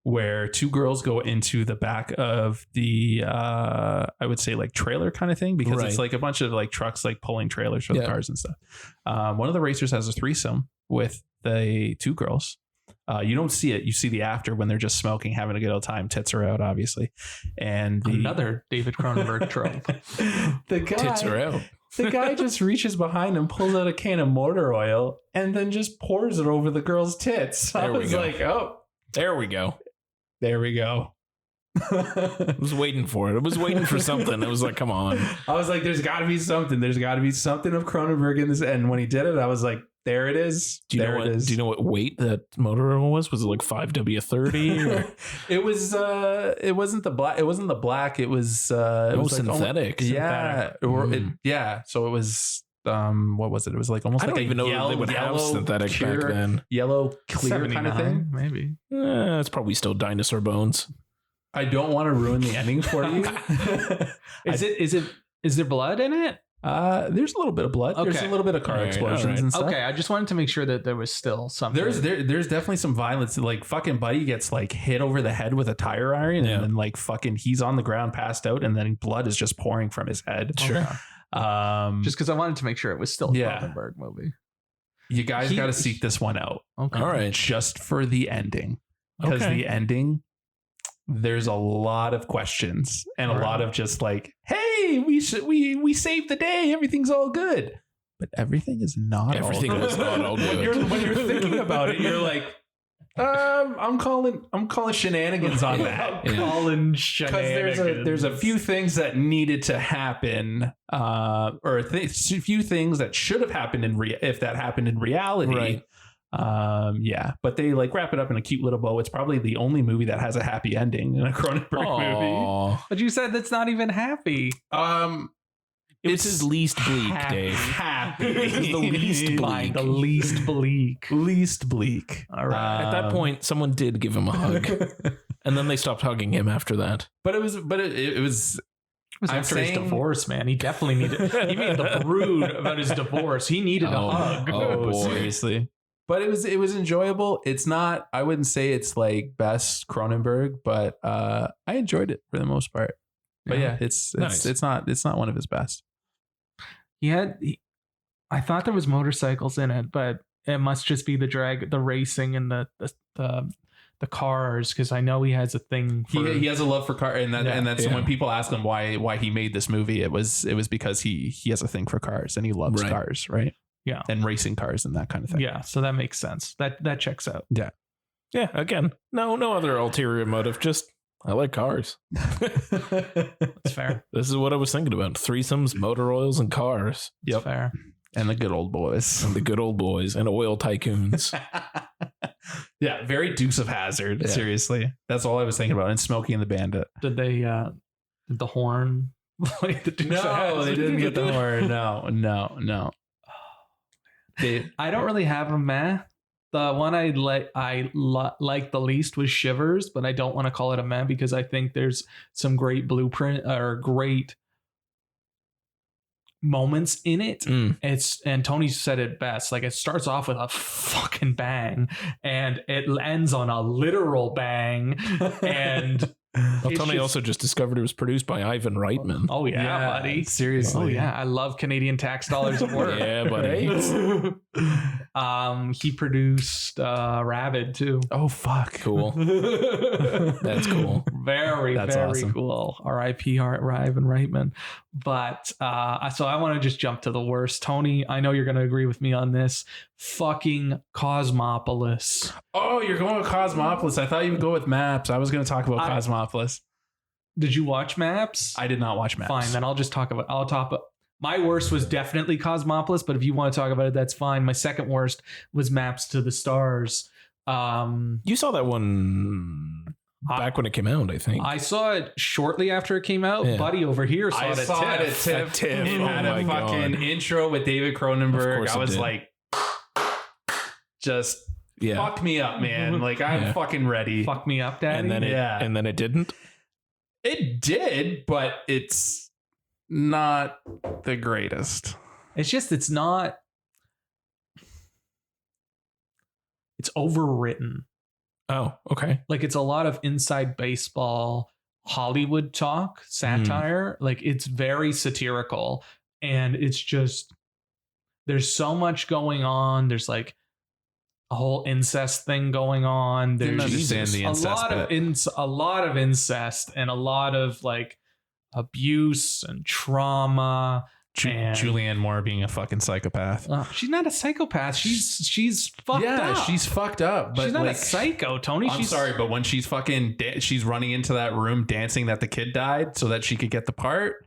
where two girls go into the back of the I would say like trailer kind of thing, because it's like a bunch of like trucks like pulling trailers for the cars and stuff. One of the racers has a threesome with the two girls. You don't see it. You see the after when they're just smoking, having a good old time. Tits are out, obviously. And another David Cronenberg trope. Tits are out. The guy just reaches behind and pulls out a can of motor oil and then just pours it over the girl's tits. I was like, oh, there we go. There we go. I was waiting for it. I was waiting for something. It was like, come on. I was like, there's got to be something. There's got to be something of Cronenberg in this. And when he did it, I was like, there it is. Do you know what weight that motor oil was? Was it like 5W30? It was. It wasn't the black. It wasn't the black. It was. It was synthetic. Yeah. Yeah. So it was. What was it? It was like almost. I don't even know they would have synthetic back then. Yellow clear kind of thing. Maybe. It's probably still dinosaur bones. I don't want to ruin the ending for you. Is there blood in it? There's a little bit of blood. Okay. There's a little bit of car explosions and stuff. Okay, I just wanted to make sure that there was still something. There's definitely some violence. Like fucking Buddy gets like hit over the head with a tire iron, and then like fucking he's on the ground passed out, and then blood is just pouring from his head. Sure. Just because I wanted to make sure it was still a Cronenberg movie. You guys got to seek this one out. Okay. All right. Just for the ending, because the ending there's a lot of questions and a lot of just like, hey, we saved the day, everything's all good, but everything is not. Everything was not all good. When you're thinking about it, you're like, I'm calling shenanigans on that. Calling shenanigans. Because there's a few things that needed to happen, or a few things that should have happened if that happened in reality. Right. But they like wrap it up in a cute little bow. It's probably the only movie that has a happy ending in a Cronenberg movie. But you said that's not even happy. It was his least bleak, Dave. Happy. It was the least bleak. The least bleak. Least bleak. All right. At that point, someone did give him a hug, and then they stopped hugging him after that. But it was. It was after his divorce, man. He definitely needed. He made the brood about his divorce. He needed a hug. Oh, boy. Seriously. But it was enjoyable. It's not. I wouldn't say it's like best Cronenberg, but I enjoyed it for the most part. But yeah, it's not one of his best. I thought there was motorcycles in it, but it must just be the racing and the cars, because I know he has a thing for, he has a love for cars, and that's when people ask him why he made this movie, it was because he has a thing for cars and he loves cars, right? Yeah. And racing cars and that kind of thing. Yeah, so that makes sense. That checks out. Yeah. Yeah, again, no other ulterior motive, just I like cars. That's fair. This is what I was thinking about. Threesomes, motor oils, and cars. That's fair. And the good old boys. And the good old boys and oil tycoons. Yeah, very Dukes of Hazzard. Yeah. Seriously. That's all I was thinking about. And Smokey and the Bandit. Did they did the horn play the Dukes of Hazzard? No, they didn't get the horn. No. I don't really have a meh. The one I like the least was Shivers, but I don't want to call it a meh because I think there's some great blueprint or great moments in it. And Tony said it best. Like, it starts off with a fucking bang and it ends on a literal bang. And well, Tony also just discovered it was produced by Ivan Reitman. Oh yeah, buddy. Seriously. Oh yeah, I love Canadian tax dollars at work. Yeah, buddy. He produced Rabid too. Oh fuck. Cool. That's cool. Very awesome. Cool. R.I.P. Ivan Reitman. But so I want to just jump to the worst. Tony, I know you're going to agree with me on this. Fucking Cosmopolis. Oh, you're going with Cosmopolis. I thought you would go with Maps. I was going to talk about Cosmopolis. Did you watch Maps? I did not watch Maps. Fine, then I'll just talk about. My worst was definitely Cosmopolis, but if you want to talk about it, that's fine. My second worst was Maps to the Stars. You saw that one back when it came out, I think. I saw it shortly after it came out. Yeah. Buddy over here saw it at TIFF. It had a fucking intro with David Cronenberg. I was like, just fuck me up, man. Like, I'm fucking ready. Fuck me up, daddy. And then it didn't? It did, but it's not the greatest. It's not. It's overwritten. Oh, okay. Like, it's a lot of inside baseball, Hollywood talk, satire. Like, it's very satirical, and it's just, there's so much going on. There's like a whole incest thing going on. There's a lot of incest and a lot of like abuse and trauma. Julianne Moore being a fucking psychopath. She's not a psychopath. She's fucked up. Yeah, she's fucked up. But she's not a psycho, Tony. I'm sorry, but when she's fucking she's running into that room dancing that the kid died so that she could get the part.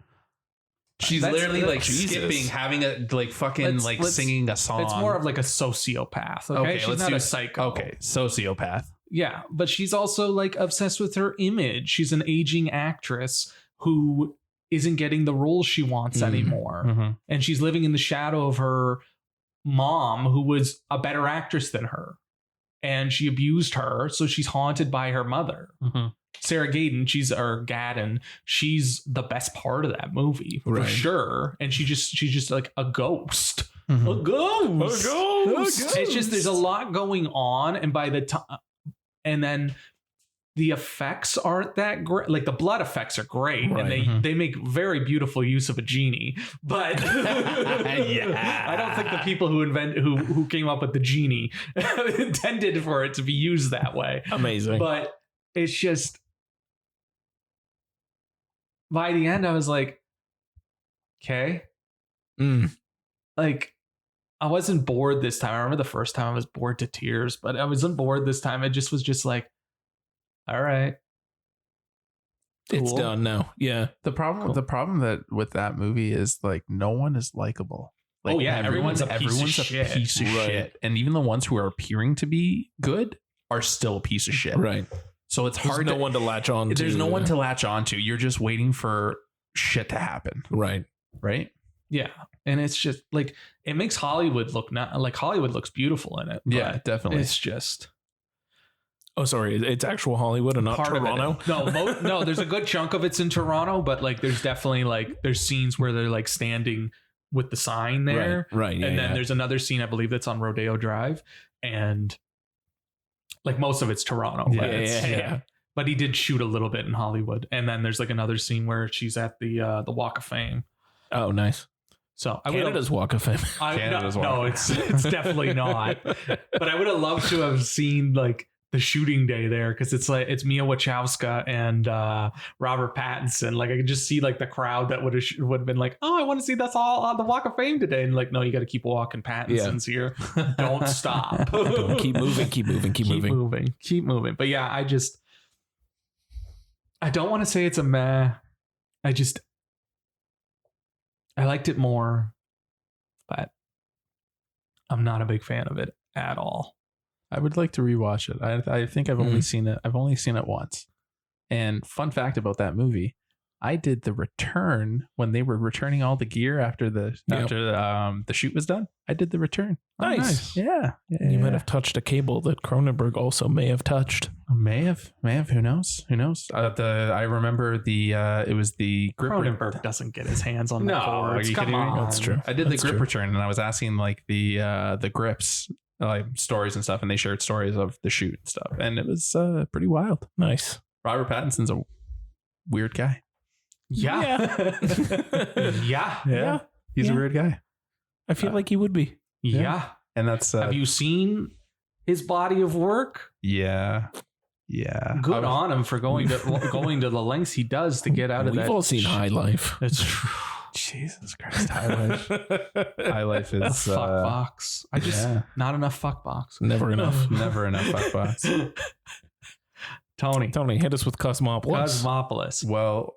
She's literally like skipping, having a like fucking singing a song. It's more of like a sociopath. Okay, she's not a psycho. Okay, sociopath. Yeah, but she's also like obsessed with her image. She's an aging actress who isn't getting the roles she wants anymore. Mm-hmm. And she's living in the shadow of her mom, who was a better actress than her. And she abused her, so she's haunted by her mother. Mm-hmm. Sarah Gadon, she's the best part of that movie, for sure. And she's just like a ghost. Mm-hmm. A ghost. It's just, there's a lot going on, and by the time, and then the effects aren't that great. Like, the blood effects are great, and they make very beautiful use of a genie. But I don't think the people who came up with the genie intended for it to be used that way. Amazing. But it's just, by the end, I was like, okay. Like, I wasn't bored this time. I remember the first time I was bored to tears, but I wasn't bored this time. It just was just like, all right. Cool. It's done now. Yeah. The problem that with that movie is like no one is likable. Like, everyone's a piece of shit. And even the ones who are appearing to be good are still a piece of shit. Right. So it's hard. There's no one to latch on to. There's no one to latch on to. You're just waiting for shit to happen. Right. Right. Yeah. And it's just like, it makes Hollywood look Hollywood looks beautiful in it. Yeah, definitely. It's just. Oh, sorry. It's actual Hollywood and not part Toronto. No, there's a good chunk of it's in Toronto, but like there's definitely like there's scenes where they're like standing with the sign there. Right. Yeah, and then there's another scene, I believe, that's on Rodeo Drive. And like most of it's Toronto. Yeah. But he did shoot a little bit in Hollywood. And then there's like another scene where she's at the Walk of Fame. Oh, nice. So Canada's Walk of Fame. No, it's definitely not. But I would have loved to have seen like the shooting day there, because it's like it's Mia Wachowska and Robert Pattinson. Like I could just see like the crowd that would have been like, oh, I want to see that's all on the Walk of Fame today. And like, no, you got to keep walking. Pattinson's here. Don't stop. Keep moving. But yeah, I don't want to say it's a meh. I liked it more, but I'm not a big fan of it at all. I would like to rewatch it. I think I've only seen it. I've only seen it once. And fun fact about that movie, I did the return when they were returning all the gear after the shoot was done. I did the return. Nice. Yeah. You might have touched a cable that Cronenberg also may have touched. May have. Who knows? I remember it was the grip. Cronenberg doesn't get his hands on the cords. Come on. That's true. I did the grip return, and I was asking like the grips like stories and stuff, and they shared stories of the shoot and stuff, and it was pretty wild. Nice. Robert Pattinson's a weird guy. Yeah. Yeah. He's a weird guy. I feel like he would be. Yeah. And that's have you seen his body of work? Yeah. Good on him for going to the lengths he does to get out of that. We've all seen High Life. That's true. Jesus Christ, High Life. High Life is fuck box. Not enough fuck box. Never enough fuck box. Tony, hit us with Cosmopolis. Well,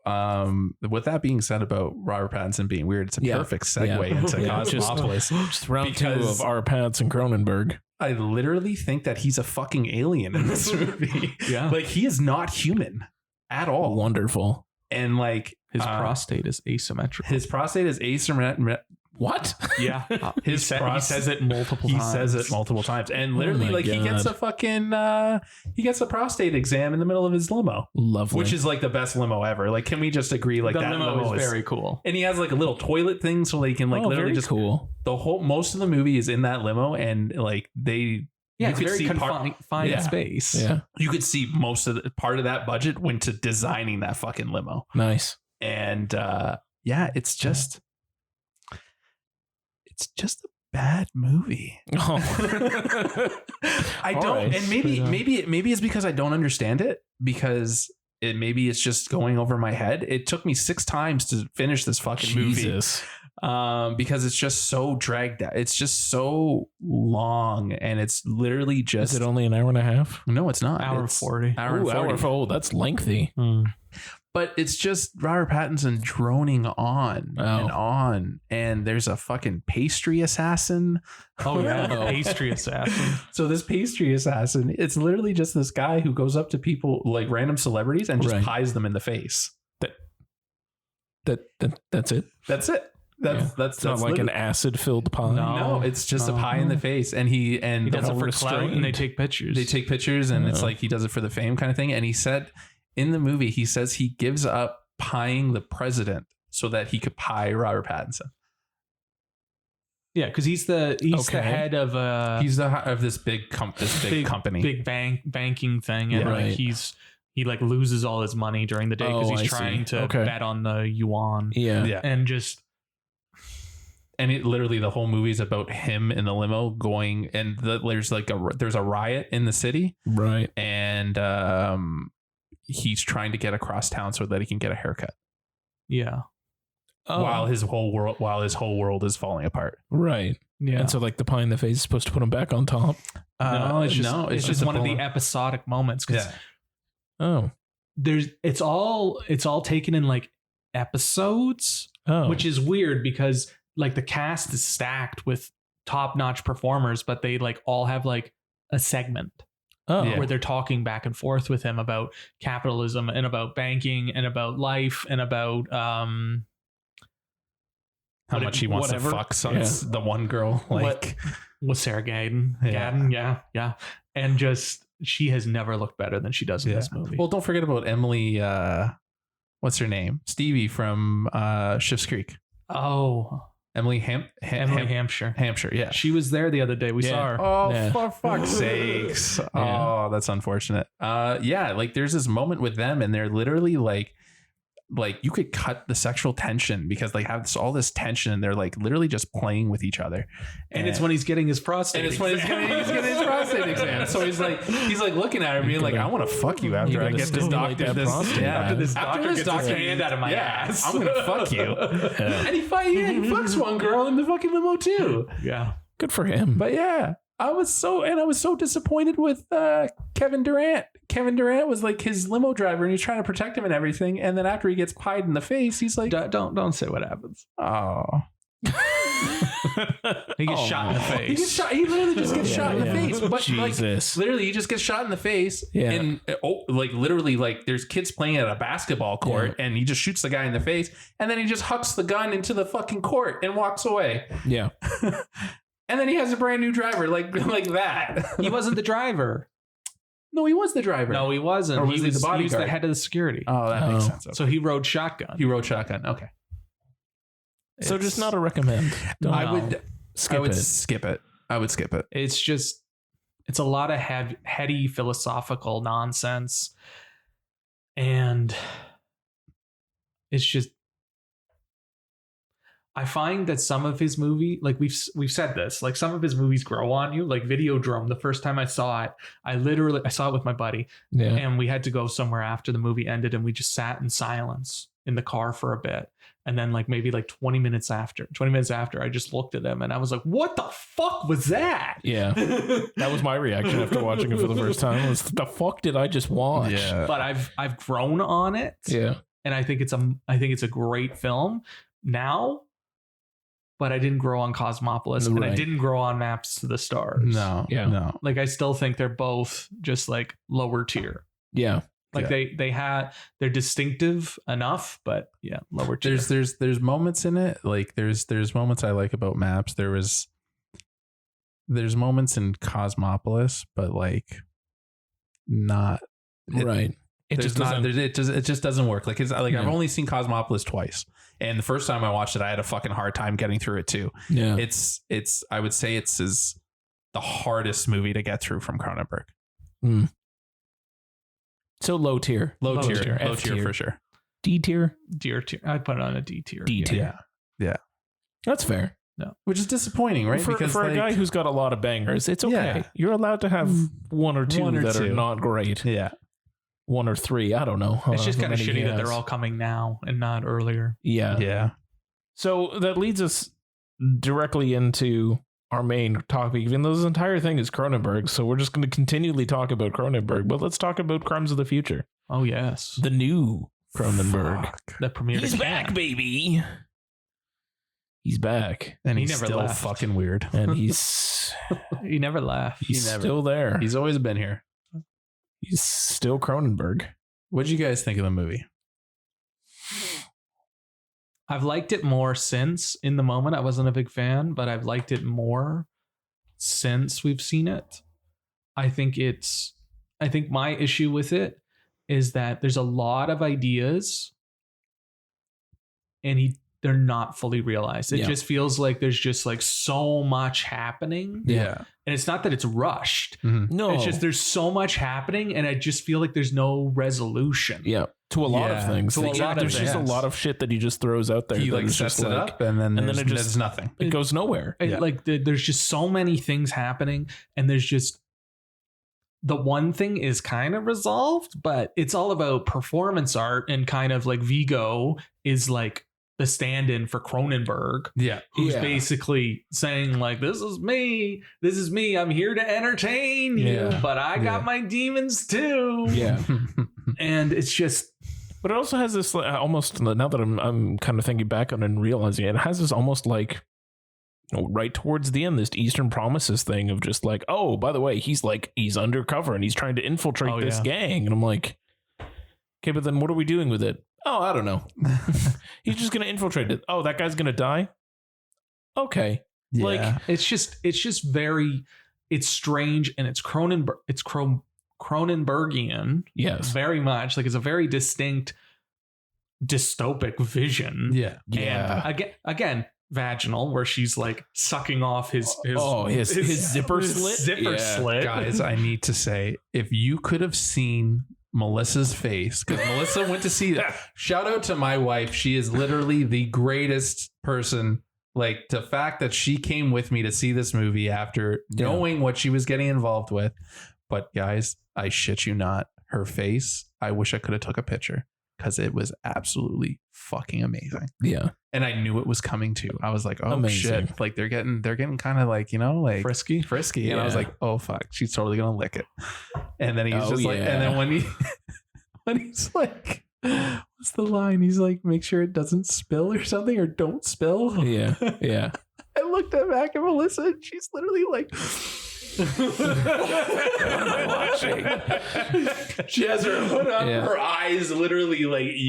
with that being said about Robert Pattinson being weird, it's a perfect segue into Cosmopolis. Just round two of our Pattinson Cronenberg. I literally think that he's a fucking alien in this movie. Yeah. Like he is not human at all. Wonderful. And like his prostate is asymmetrical. His prostate is asymmetrical. What? Yeah. He says it multiple times. He says it multiple times. And literally, like, he gets a fucking, he gets a prostate exam in the middle of his limo. Lovely. Which is like the best limo ever. Like, can we just agree? Like, the that limo is very cool. And he has like a little toilet thing so they can like literally just cool. Most of the movie is in that limo, and like it's very confined space. Yeah. You could see most of part of that budget went to designing that fucking limo. Nice. And it's just a bad movie. Oh. I don't, and maybe it's because I don't understand it, because maybe it's just going over my head. It took me 6 times to finish this fucking movie. Because it's just so dragged out. It's just so long, and it's literally just. Is it only an hour and a half? No, it's not. Hour 40. Hour 40. That's lengthy. But it's just Robert Pattinson droning on and on. And there's a fucking pastry assassin. Oh, yeah. The pastry assassin. So this pastry assassin, it's literally just this guy who goes up to people, like random celebrities, and just pies them in the face. That's it? That's it. That's not like an acid-filled pie. No, it's just a pie in the face. And he does it for clout, and they take pictures. And it's like he does it for the fame kind of thing. And he said in the movie, he says he gives up pieing the president so that he could pie Robert Pattinson. Yeah, because he's the head of this big company, big banking thing, and like he like loses all his money during the day because he's trying to bet on the yuan. Yeah, and just. And it literally, the whole movie is about him in the limo going, and there's a riot in the city, right? And he's trying to get across town so that he can get a haircut. Yeah. While his whole world is falling apart. Right. Yeah. And so like the pie in the face is supposed to put him back on top. It's just one of the episodic moments. Yeah. Oh. It's all taken in like episodes, which is weird because like the cast is stacked with top-notch performers, but they like all have like a segment where they're talking back and forth with him about capitalism and about banking and about life and about how much he wants to fuck the one girl, like with Sarah Gadon. Yeah. And just she has never looked better than she does in this movie. Well, don't forget about Emily. What's her name? Stevie from Schitt's Creek. Oh, Emily Hampshire. Yeah, she was there the other day. We saw her. Oh, for fuck's sakes! Oh, that's unfortunate. Like there's this moment with them, and they're literally like you could cut the sexual tension because they have all this tension and they're like literally just playing with each other. And it's when he's getting his prostate. And it's when he's getting his prostate exam. So he's like looking at her being like, I want to fuck you after I get this doctor. After this doctor gets his hand out of my ass, I'm gonna fuck you. And he fucks one girl in the fucking limo too. Yeah, good for him. But yeah, I was so disappointed with Kevin Durant. Kevin Durant was like his limo driver and he's trying to protect him and everything. And then after he gets pied in the face, he's like, don't say what happens. Oh, he gets shot in the face. He literally just gets shot in the face. But Jesus. like, literally, he just gets shot in the face. Yeah. And literally, like there's kids playing at a basketball court and he just shoots the guy in the face. And then he just hucks the gun into the fucking court and walks away. Yeah. And then he has a brand new driver like that. He wasn't the driver. No, he was the driver. No, he wasn't. Or was he the bodyguard? He was the head of the security. Oh, that makes sense. Okay. So he rode shotgun. Okay. So just not a recommend. I would skip it. I would skip it. It's a lot of heady philosophical nonsense. And it's just, I find that some of his movie, like we've said this, like some of his movies grow on you. Like Videodrome, the first time I saw it, I saw it with my buddy, and we had to go somewhere after the movie ended, and we just sat in silence in the car for a bit, and then like maybe like 20 minutes after, I just looked at him and I was like, "What the fuck was that?" Yeah, that was my reaction after watching it for the first time. Was the fuck did I just watch? Yeah. But I've grown on it. Yeah, and I think it's a great film now. But I didn't grow on Cosmopolis, and I didn't grow on Maps to the Stars. No. Like I still think they're both just like lower tier. Yeah. Like they're distinctive enough, but yeah, lower tier. There's moments in it. Like there's moments I like about Maps. There's moments in Cosmopolis, but like not right. It just doesn't work. Like I've only seen Cosmopolis twice, and the first time I watched it, I had a fucking hard time getting through it too. Yeah, it's I would say it's the hardest movie to get through from Cronenberg. So low tier for sure. D tier. I'd put it on a D tier. Yeah. That's fair. No, which is disappointing, right? Because for a guy who's got a lot of bangers, it's okay. Yeah. You're allowed to have one or two are not great. Yeah. 1 or 3, I don't know. It's just kind of shitty that they're all coming now and not earlier. Yeah. So that leads us directly into our main topic, even though this entire thing is Cronenberg. So we're just going to continually talk about Cronenberg, but let's talk about Crimes of the Future. Oh, yes. The new Cronenberg. That premiered. He's back, baby. He's back. And he he's never still left. fucking weird. And he's... he never left. He's still there. He's always been here. He's still Cronenberg. What did you guys think of the movie? I've liked it more since. In the moment, I wasn't a big fan, but I've liked it more since we've seen it. I think my issue with it is that there's a lot of ideas and they're not fully realized. It just feels like there's just like so much happening. Yeah. And it's not that it's rushed. Mm-hmm. No. It's just there's so much happening and I just feel like there's no resolution. Yeah. To a lot of things. There's just a lot of shit that he just throws out there. He like sets it up and then it just nothing. It goes nowhere. Like there's just so many things happening and there's just the one thing is kind of resolved, but it's all about performance art, and kind of like Vigo is like the stand-in for Cronenberg. Yeah. Who's basically saying like, this is me. I'm here to entertain you, but I got my demons too. Yeah. And it's just, but it also has this almost, now that I'm kind of thinking back on it and realizing it has this almost like, right towards the end, this Eastern Promises thing of just like, oh, by the way, he's undercover and he's trying to infiltrate this gang. And I'm like, okay, but then what are we doing with it? Oh, I don't know. He's just going to infiltrate it. Oh, that guy's going to die? Okay. Yeah. Like, it's just very, it's strange, and it's Cronenbergian. Yes. Very much. Like, it's a very distinct dystopic vision. Yeah. And again, vaginal, where she's like sucking off his zipper slit. Guys, I need to say, if you could have seen Melissa's face, because Melissa went to see that. Shout out to my wife. She is literally the greatest person. Like, the fact that she came with me to see this movie after knowing what she was getting involved with. But guys, I shit you not, her face, I wish I could have took a picture, because it was absolutely fucking amazing. Yeah. And I knew it was coming too. I was like, oh amazing. shit. Like, they're getting kind of like, like frisky. Yeah. And I was like, oh fuck, she's totally gonna lick it. And then he's like, and then when he's like, what's the line? He's like, make sure it doesn't spill or something, or don't spill. Yeah. I looked back at Melissa, and she's literally like, watching. She has her hood up. Yeah. Her eyes literally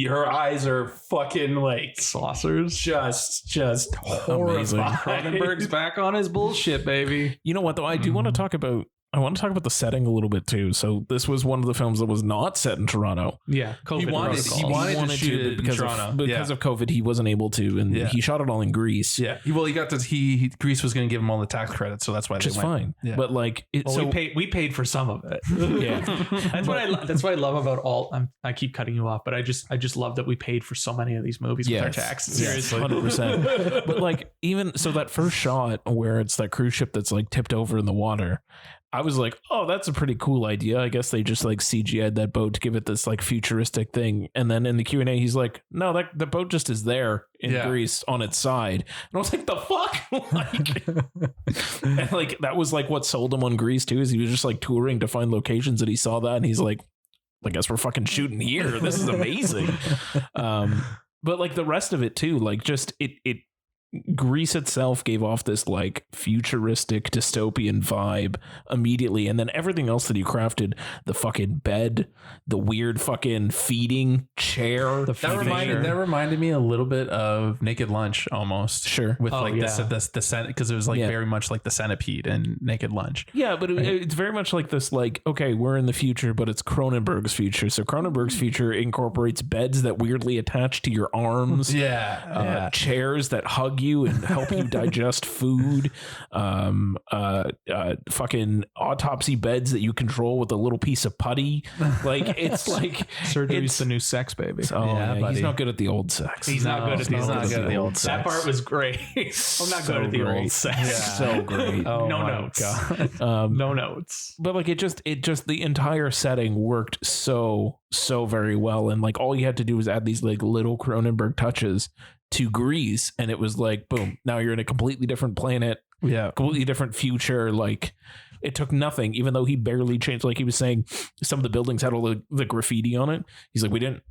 her eyes are fucking like saucers. Just horrifying. Cronenberg's back on his bullshit, baby. You know what though? I do want to talk about. I want to talk about the setting a little bit too. So this was one of the films that was not set in Toronto. Yeah, he wanted to shoot it because in Toronto. Because of COVID, he wasn't able to, and he shot it all in Greece. Yeah, he got to. Greece was going to give him all the tax credits, so that's why they went. Fine. Yeah. But like, we paid for some of it. Yeah, that's what I love about all. I keep cutting you off, but I just love that we paid for so many of these movies with our taxes. Seriously, 100%. But like, even so, that first shot where it's that cruise ship that's like tipped over in the water. I was like, oh, that's a pretty cool idea. I guess they just like CGI'd that boat to give it this like futuristic thing. And then in the Q&A, he's like, no, the boat just is there in Greece on its side. And I was like, the fuck? And like, that was like what sold him on Greece too, is he was just like touring to find locations, and he saw that and he's like, I guess we're fucking shooting here. This is amazing. But like the rest of it too, like just it Greece itself gave off this like futuristic dystopian vibe immediately, and then everything else that he crafted, the fucking bed, the weird fucking feeding chair, that reminded me a little bit of Naked Lunch almost. Sure. With the because it was like very much like the centipede and Naked Lunch. Yeah, but it's very much like this, like, okay, we're in the future, but it's Cronenberg's future. So Cronenberg's future incorporates beds that weirdly attach to your arms, chairs that hug you and help you digest food, fucking autopsy beds that you control with a little piece of putty. Like, it's like surgery's the new sex, baby. Buddy. He's not good at the old sex. He's not good at the old sex. That part was great. I'm not good at the old sex. Yeah. So great. No notes. No notes. But like, it just the entire setting worked so very well, and like all you had to do was add these like little Cronenberg touches to Greece, and it was like, boom, now you're in a completely different planet, completely different future. Like, it took nothing, even though he barely changed. Like, he was saying some of the buildings had all the graffiti on it. He's like, we didn't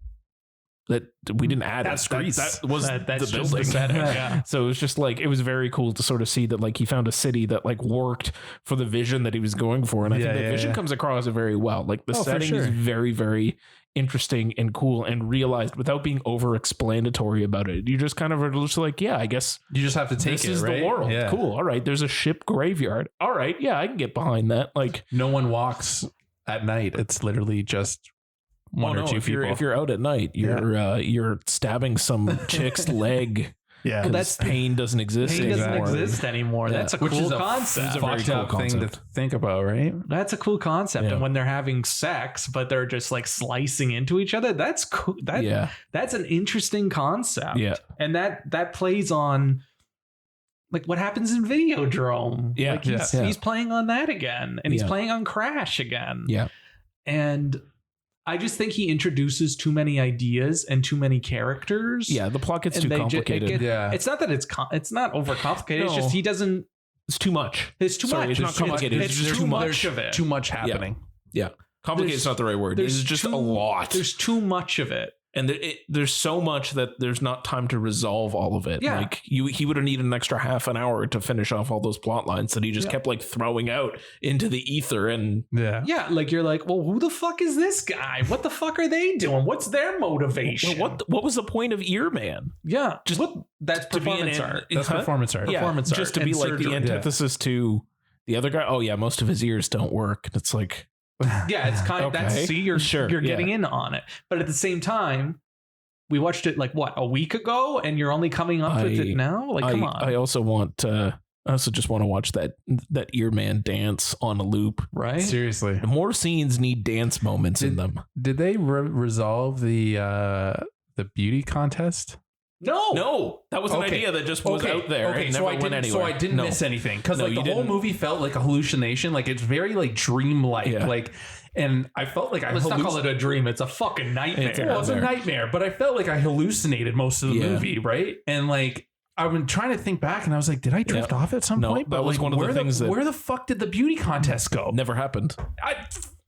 add that's Greece. That was the building. The setting, yeah. So it was just like, it was very cool to sort of see that like he found a city that like worked for the vision that he was going for, and I think the vision comes across very well. Like, the setting is very, very interesting and cool, and realized without being over explanatory about it. You just kind of are just like, yeah, I guess you just have to take this it. This is right? the world. Yeah. Cool. All right. There's a ship graveyard. All right. Yeah, I can get behind that. Like, no one walks at night. It's literally just one or two people. If you're out at night, you're stabbing some chick's leg. Yeah, well, that's pain doesn't exist anymore. Yeah. That's a cool concept. It's a fucked up thing to think about, right? That's a cool concept. Yeah. And when they're having sex, but they're just like slicing into each other, that's cool. That's an interesting concept. Yeah, and that plays on like what happens in Videodrome. Yeah, like he's playing on that again, and he's playing on Crash again. Yeah, and I just think he introduces too many ideas and too many characters. Yeah, the plot gets too complicated. It's not that it's not overcomplicated. It's just he doesn't. It's too much. It's too much. It's not complicated. It's just too much of it. Too much happening. Yeah. Complicated is not the right word. There's just a lot. There's too much of it. And there's so much that there's not time to resolve all of it. Yeah. Like he would have needed an extra half an hour to finish off all those plot lines that he just kept like throwing out into the ether. And yeah, like you're like, well, who the fuck is this guy? What the fuck are they doing? What's their motivation? Well, what was the point of Earman? Yeah, just that's performance art. That's performance art. Yeah, performance art. Just to be like the antithesis to the other guy. Oh yeah, most of his ears don't work. It's like, yeah, it's kind of that's you're getting in on it, but at the same time. We watched it like a week ago, and you're only coming up with it now. Like, come on! I also just want to watch that Earman dance on a loop. Right? Seriously, more scenes need dance moments in them. Did they resolve the beauty contest? No, that was an idea that just was out there. Okay, and so never went anywhere. So I didn't miss anything because the whole movie felt like a hallucination. Like it's very like dreamlike. Yeah. Like. And I felt like let's not call it a dream. It's a fucking nightmare. It's a nightmare. But I felt like I hallucinated most of the movie, right? And like I've been trying to think back, and I was like, did I drift off at some point? But that was one of the things where the fuck did the beauty contest go? Never happened.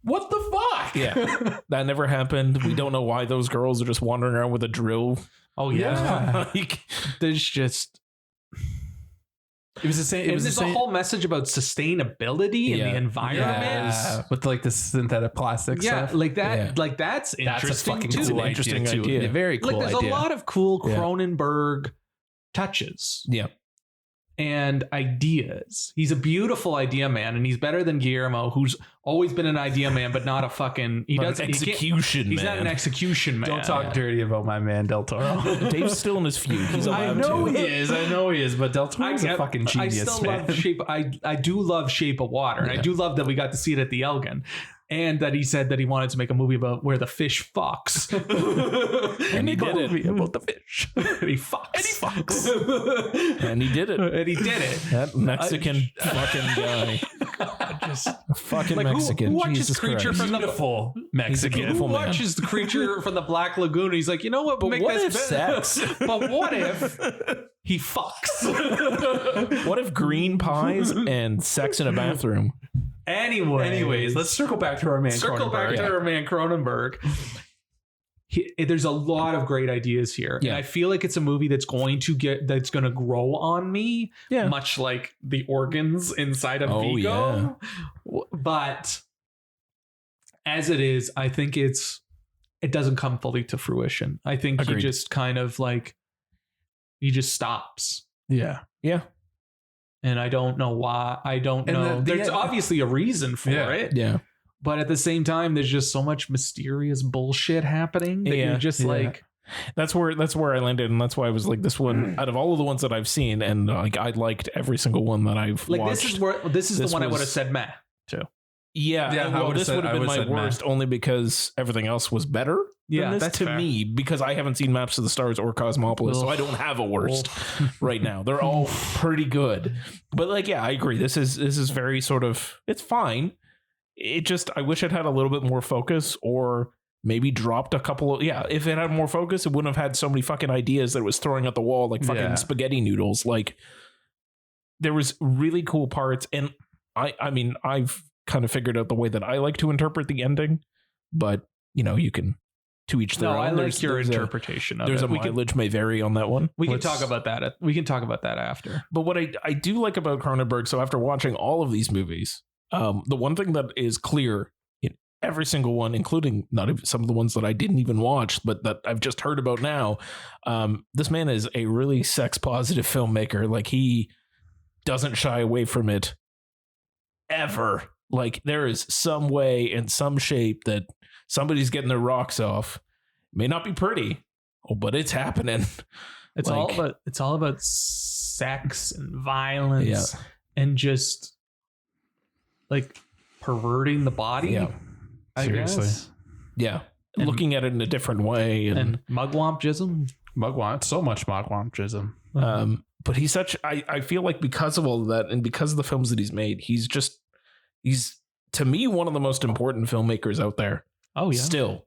What the fuck? Yeah, that never happened. We don't know why those girls are just wandering around with a drill. Oh yeah, like, there's just. It was the same. It was the whole message about sustainability and the environment, with like the synthetic plastic stuff. Like that. Yeah. Like that's interesting. That's a fucking too. cool interesting idea. Too. Very cool. Like there's a lot of cool Cronenberg touches. Yeah. And ideas. He's a beautiful idea man, and he's better than Guillermo, who's always been an idea man, but not a fucking. He's not an execution man. Don't talk dirty about my man Del Toro. Dave's still in his feud. He's allowed I know he is, but Del Toro's a fucking genius. I still love Shape. I do love Shape of Water, and I do love that we got to see it at the Elgin. And that he said that he wanted to make a movie about where the fish fucks. And he did it. About the fish. And he fucks. And he did it. And he did it. That Mexican fucking guy. Just a fucking Mexican. Who watches Jesus Creature Christ. from the beautiful Mexican? Who watches the Creature from the Black Lagoon? He's like, you know what? But what if sex? But what if he fucks? What if green pies and sex in a bathroom? Anyways, let's circle back to our man Cronenberg. There's a lot of great ideas here. Yeah. And I feel like it's a movie that's going to grow on me, much like the organs inside of Vigo. Yeah. But as it is, I think it doesn't come fully to fruition. I think he just kind of like, he just stops. Yeah. Yeah. And I don't know why. I don't know. There's obviously a reason for it. Yeah. But at the same time, there's just so much mysterious bullshit happening that you're just like. That's where I landed, and that's why I was like, this one out of all of the ones that I've seen, and like I liked every single one that I've watched. This is the one I would have said meh to. Yeah. Well, this would have been my worst only because everything else was better. Yeah, that's to me, because I haven't seen Maps of the Stars or Cosmopolis, so I don't have a worst right now. They're all pretty good, but like, yeah, I agree. This is very sort of, it's fine. It just, I wish it had a little bit more focus, or maybe dropped a couple of, if it had more focus, it wouldn't have had so many fucking ideas that it was throwing at the wall like fucking spaghetti noodles. Like, there was really cool parts, and I mean, I've kind of figured out the way that I like to interpret the ending, but you can. To each their own. I like your interpretation of it. There's a mileage may vary on that one. We can talk about that. We can talk about that after. But what I do like about Cronenberg, so after watching all of these movies, the one thing that is clear in every single one, including not even some of the ones that I didn't even watch, but that I've just heard about now, this man is a really sex positive filmmaker. Like, he doesn't shy away from it ever. Like, there is some way in some shape that somebody's getting their rocks off. It may not be pretty, but it's happening. It's all about sex and violence and just like perverting the body. Yeah. Seriously. Guess. Yeah. And looking at it in a different way. And mugwumpjism. So much mugwumpjism. but he's such, I feel like because of all of that and because of the films that he's made, he's to me one of the most important filmmakers out there. Oh yeah. Still.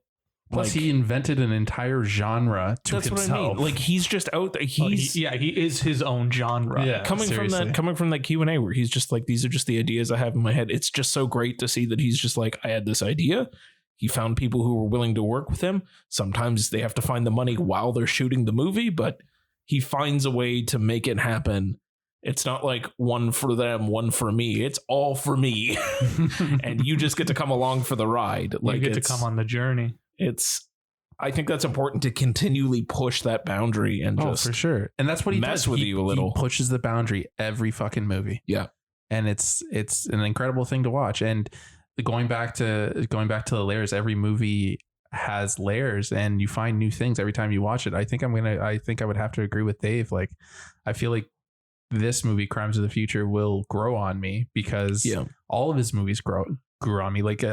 Plus, he invented an entire genre to that's himself. What I mean. Like, he's just out there. He is his own genre. Yeah, coming from that Q&A where he's just like, these are just the ideas I have in my head. It's just so great to see that he's just like, I had this idea. He found people who were willing to work with him. Sometimes they have to find the money while they're shooting the movie, but he finds a way to make it happen. It's not like one for them, one for me. It's all for me. And you just get to come along for the ride. Like, you get to come on the journey. I think that's important to continually push that boundary and just for sure. And that's what he mess does. with you a little. He pushes the boundary every fucking movie. Yeah. And it's an incredible thing to watch. And going back to the layers, every movie has layers and you find new things every time you watch it. I think I would have to agree with Dave. Like, I feel like this movie, Crimes of the Future, will grow on me because all of his movies grew on me. Like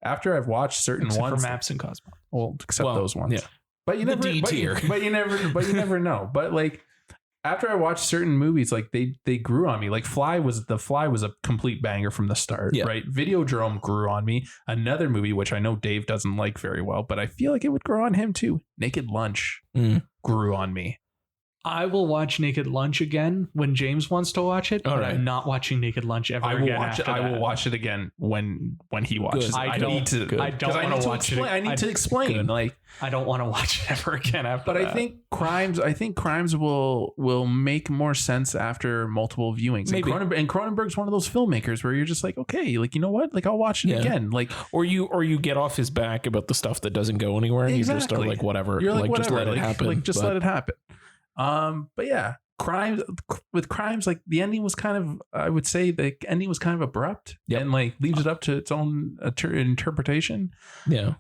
after I've watched certain except ones, for Maps and Cosmo. Well, except those ones. Yeah. But you never, but you never know. But like after I watched certain movies, like they grew on me. Like Fly was a complete banger from the start, right? Videodrome grew on me. Another movie which I know Dave doesn't like very well, but I feel like it would grow on him too. Naked Lunch grew on me. I will watch Naked Lunch again when James wants to watch it, but I'm not watching Naked Lunch ever again. I will watch it again when he watches it. I don't want to watch it. I need to explain. Like, I don't want to watch it ever again after that. But I think Crimes will make more sense after multiple viewings. Maybe. And Cronenberg's one of those filmmakers where you're just like, okay, like, you know what? Like, I'll watch it again. Like, or you get off his back about the stuff that doesn't go anywhere and you just are like, whatever. You're like, just let it happen. Like, just let it happen. But yeah, Crimes, like the ending was kind of, I would say the ending was kind of abrupt and like leaves it up to its own interpretation. Yeah.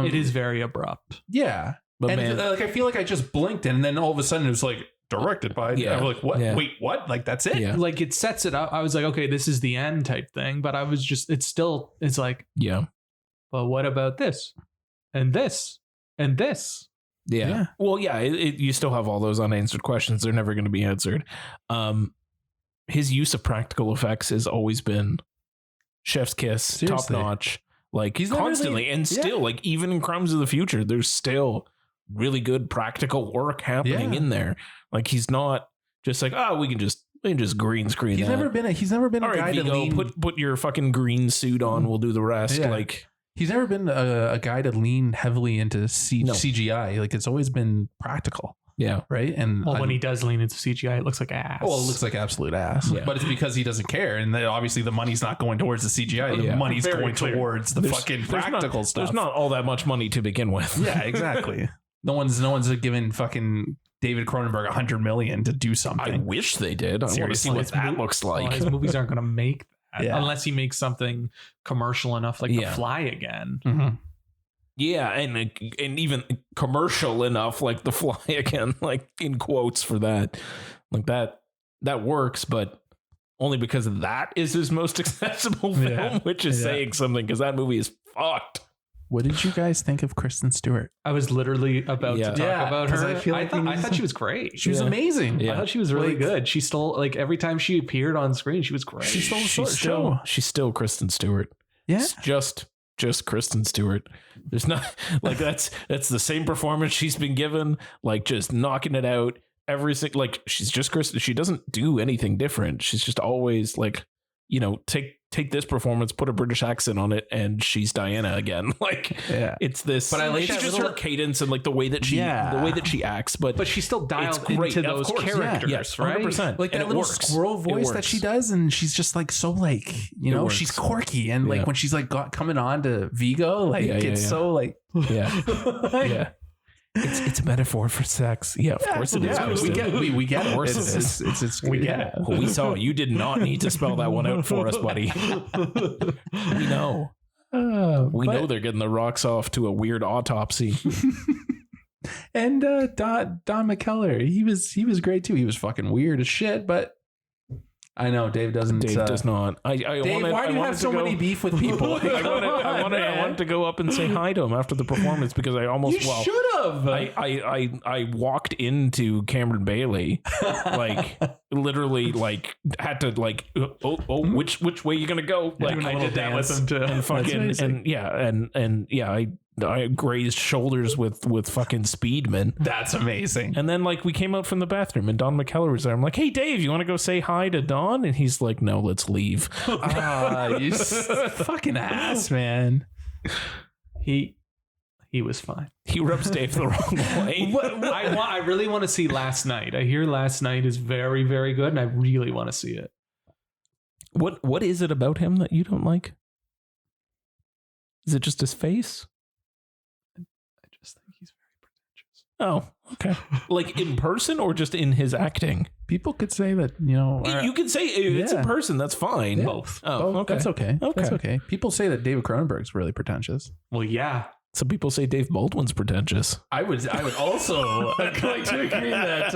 It is very abrupt. Yeah. But and like, I feel like I just blinked and then all of a sudden it was like directed by, I'm like, what? Yeah. Wait, what? Like, that's it? Yeah. Like, it sets it up. I was like, okay, this is the end type thing. But I was just, it's like, yeah. But what about this? And this? And this? Yeah. Well, yeah, you still have all those unanswered questions. They're never going to be answered. His use of practical effects has always been chef's kiss, top notch. Like, he's constantly and still, like, even in Crimes of the Future, there's still really good practical work happening in there. Like, he's not just like, we can just green screen. He's never been a guy to lean. Put your fucking green suit on. We'll do the rest. Yeah. Like. He's never been a guy to lean heavily into CGI. Like, it's always been practical. Yeah. Right. And when he does lean into CGI, it looks like ass. Well, it looks like absolute ass. Yeah. But it's because he doesn't care. And obviously the money's not going towards the CGI. The money's going towards the fucking practical stuff. There's not all that much money to begin with. Yeah, exactly. No one's giving fucking David Cronenberg $100 million to do something. I wish they did. I want to see what that looks like. His movies aren't going to make that. Yeah. Unless he makes something commercial enough, like The Fly again. Mm-hmm. Yeah, and even commercial enough, like The Fly again, like in quotes for that. Like that works, but only because that is his most accessible film, which is saying something, because that movie is fucked. What did you guys think of Kristen Stewart? I was literally about to talk about her. I thought she was great. She was amazing. Yeah. I thought she was really good. She stole, like, every time she appeared on screen, she was great. She stole the show. She's still Kristen Stewart. Yeah. It's just Kristen Stewart. There's not like that's the same performance she's been given, like, just knocking it out. Like, she's just Kristen. She doesn't do anything different. She's just always like, you know, take this performance, put a British accent on it, and she's Diana again. Like, it's this, but I like it's just her cadence and like the way that she acts. But she's still dialed into those characters, right? 100%. Like that little squirrel voice that she does, and she's just like so, like, you know, she's quirky, and like when she's like coming on to Vigo, like it's so like yeah. It's a metaphor for sex. Yeah, of course it is. We get it. We get it. Well, we saw it. You did not need to spell that one out for us, buddy. We know. We know they're getting the rocks off to a weird autopsy. And Don McKellar, he was great too. He was fucking weird as shit, but I know Dave doesn't. Dave does not. Dave, why do you have so many beef with people? I wanted to go up and say hi to him after the performance because I almost should have. I walked into Cameron Bailey, like literally, like had to like which way you gonna go? Like I did that with him too. And fucking and I grazed shoulders with fucking Speedman. That's amazing. And then like we came out from the bathroom and Don McKellar was there. I'm like, hey Dave, you want to go say hi to Don? And he's like, no, let's leave. You fucking ass, man. He was fine. He rubs Dave the wrong way. I really want to see Last Night. I hear Last Night is very, very good, and I really want to see it. What is it about him that you don't like? Is it just his face? I just think he's very pretentious. Oh, okay. Like in person or just in his acting? People could say that, you know. You could say it's in person. That's fine. Yeah. Both. Oh, okay. That's okay. That's okay. People say that David Cronenberg's really pretentious. Well, yeah. Some people say Dave Baldwin's pretentious. I would also like to agree that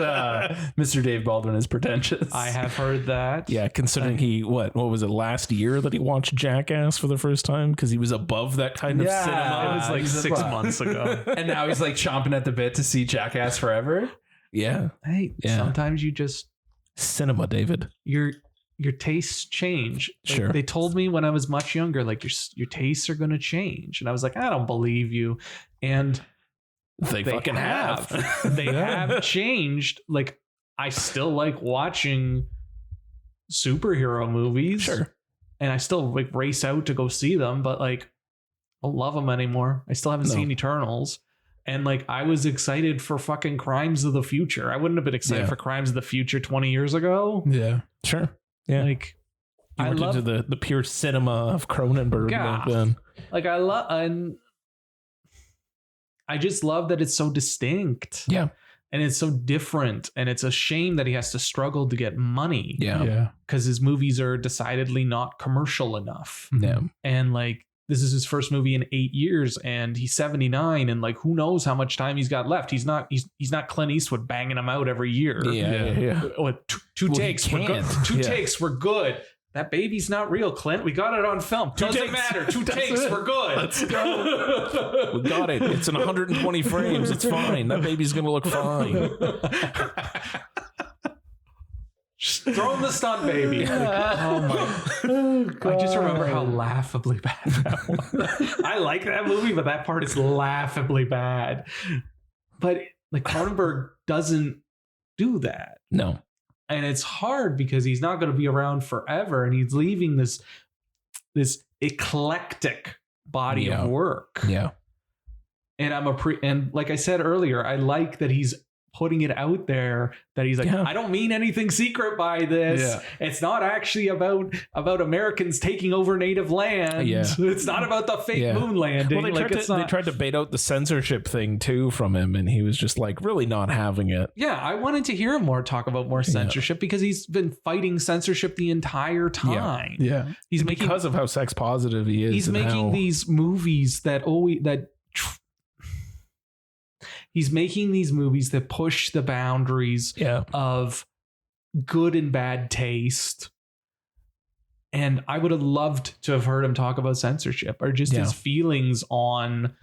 Mr. Dave Baldwin is pretentious. I have heard that. Yeah, considering what was it last year that he watched Jackass for the first time because he was above that kind of cinema. It was like 6 months ago. And now he's like chomping at the bit to see Jackass Forever. Yeah. Hey, sometimes you just cinema, David. Your tastes change. Sure. They told me when I was much younger, like your tastes are going to change. And I was like, I don't believe you. And they fucking have. They have changed. Like, I still like watching superhero movies. Sure. And I still like race out to go see them, but like, I don't love them anymore. I still haven't seen Eternals. And like, I was excited for fucking Crimes of the Future. I wouldn't have been excited for Crimes of the Future 20 years ago. Yeah. Sure. Yeah, like I love into the pure cinema of Cronenberg. Yeah, then. Like and I just love that it's so distinct. Yeah, and it's so different, and it's a shame that he has to struggle to get money. Yeah, because his movies are decidedly not commercial enough. Yeah, and like this is his first movie in 8 years, and he's 79, and like who knows how much time he's got left. He's not Clint Eastwood banging them out every year. Yeah. Two takes, we're good. Two takes, we're good. That baby's not real, Clint. We got it on film. Doesn't matter. 2 takes, we're good. Let's go. We got it. It's in 120 frames. It's fine. That baby's gonna look fine. Just throw in the stunt baby. Oh God. I just remember how laughably bad that was. I like that movie, but that part is laughably bad. But like Cronenberg doesn't do that. No. And it's hard because he's not going to be around forever, and he's leaving this eclectic body of work. Yeah. And and like I said earlier, I like that he's putting it out there, that he's like, I don't mean anything secret by this. Yeah. It's not actually about Americans taking over native land. Yeah. It's not about the fake moon landing. Well, they tried to bait out the censorship thing too from him, and he was just like really not having it. Yeah, I wanted to hear him talk about more censorship because he's been fighting censorship the entire time. Yeah. He's because of how sex positive he is. He's making these movies He's making these movies that push the boundaries of good and bad taste. And I would have loved to have heard him talk about censorship or just his feelings on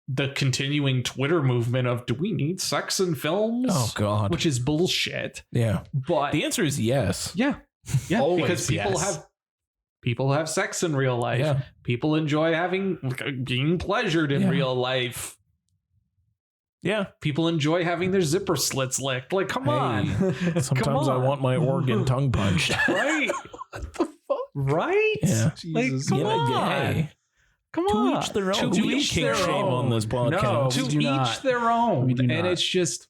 the continuing Twitter movement of, do we need sex in films? Oh, God. Which is bullshit. Yeah. But the answer is yes. Yeah. Yeah. Always because people have sex in real life. Yeah. People enjoy being pleasured in real life. Yeah. People enjoy having their zipper slits licked. Like, come on. Sometimes I want my organ tongue punched. Right? What the fuck? Right? Yeah. Jesus. Like, come on. Come on. To each their own. To each their own on this podcast. No, to each their own. And it's just,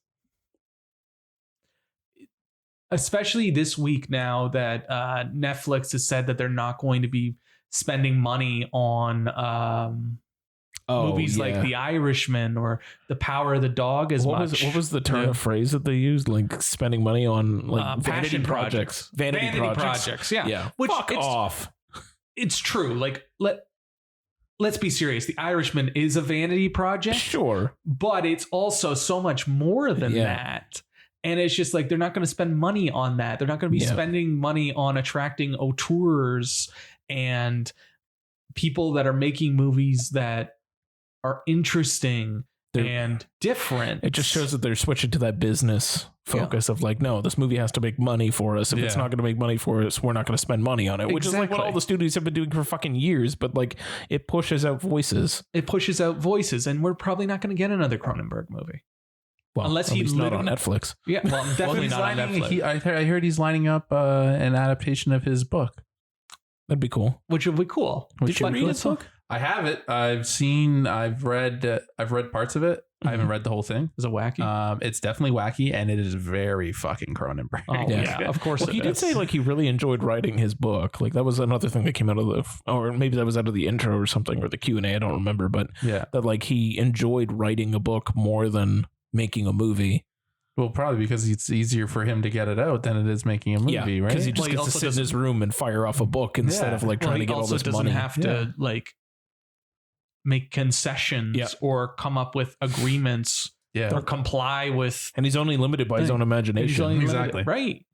especially this week now that Netflix has said that they're not going to be spending money on movies like The Irishman or The Power of the Dog as much. What was the turn of phrase that they used? Like spending money on like vanity projects. Vanity projects. Yeah. Which fuck off. It's true. Like let's be serious. The Irishman is a vanity project. Sure. But it's also so much more than that. And it's just like, they're not going to spend money on that. They're not going to be spending money on attracting auteurs and people that are making movies that are interesting and different. It just shows that they're switching to that business focus of like, no, this movie has to make money for us. If it's not going to make money for us, we're not going to spend money on it, which is like what all the studios have been doing for fucking years. But like, it pushes out voices. And we're probably not going to get another Cronenberg movie. Well, unless he's not on Netflix. Yeah, well, definitely not on Netflix. I heard he's lining up an adaptation of his book. That'd be cool. Which would be cool. Did you read his book? I have it. I've read parts of it. I haven't read the whole thing. Is it wacky? It's definitely wacky, and it is very fucking Cronenberg. Oh yeah, of course. Well, he did say like he really enjoyed writing his book. Like that was another thing that came out of or maybe that was out of the intro or something, or the Q&A. I don't remember, but that like he enjoyed writing a book more than making a movie. Well, probably because it's easier for him to get it out than it is making a movie, right? Because he just gets to sit in his room and fire off a book instead of like trying to get all this money. He also doesn't have to like make concessions or come up with agreements or comply with. And he's only limited by his own imagination. Exactly. Right.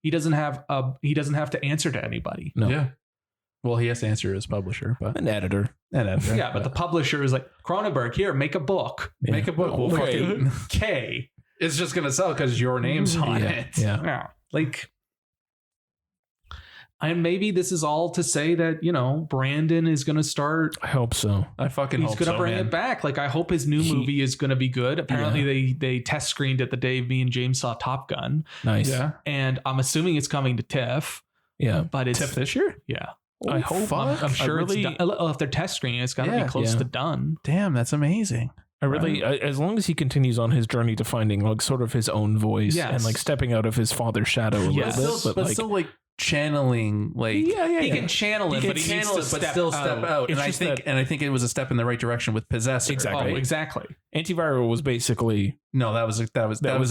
He doesn't have to answer to anybody. No. Yeah. Well, he has to answer to his publisher, but an editor. Yeah, but the publisher is like, Cronenberg, here, make a book. Yeah. Make a book. We'll fucking K. It's just gonna sell because your name's on it. Yeah. Like, and maybe this is all to say that, you know, Brandon is gonna start. I hope so. I fucking hope so. He's gonna bring it back. Like, I hope his new movie is gonna be good. Apparently, they test screened it the day me and James saw Top Gun. Nice. Yeah. And I'm assuming it's coming to TIFF. Yeah. But it's TIFF this year? Yeah. I hope. I'm sure it's done. If they're test screening, it's gotta be close to done. Damn, that's amazing. I really, as long as he continues on his journey to finding like sort of his own voice and like stepping out of his father's shadow a little bit, but still like channeling, like he can channel it, but he needs to step out. And I think it was a step in the right direction with Possessor. Exactly. Oh, exactly. Antiviral was basically that was a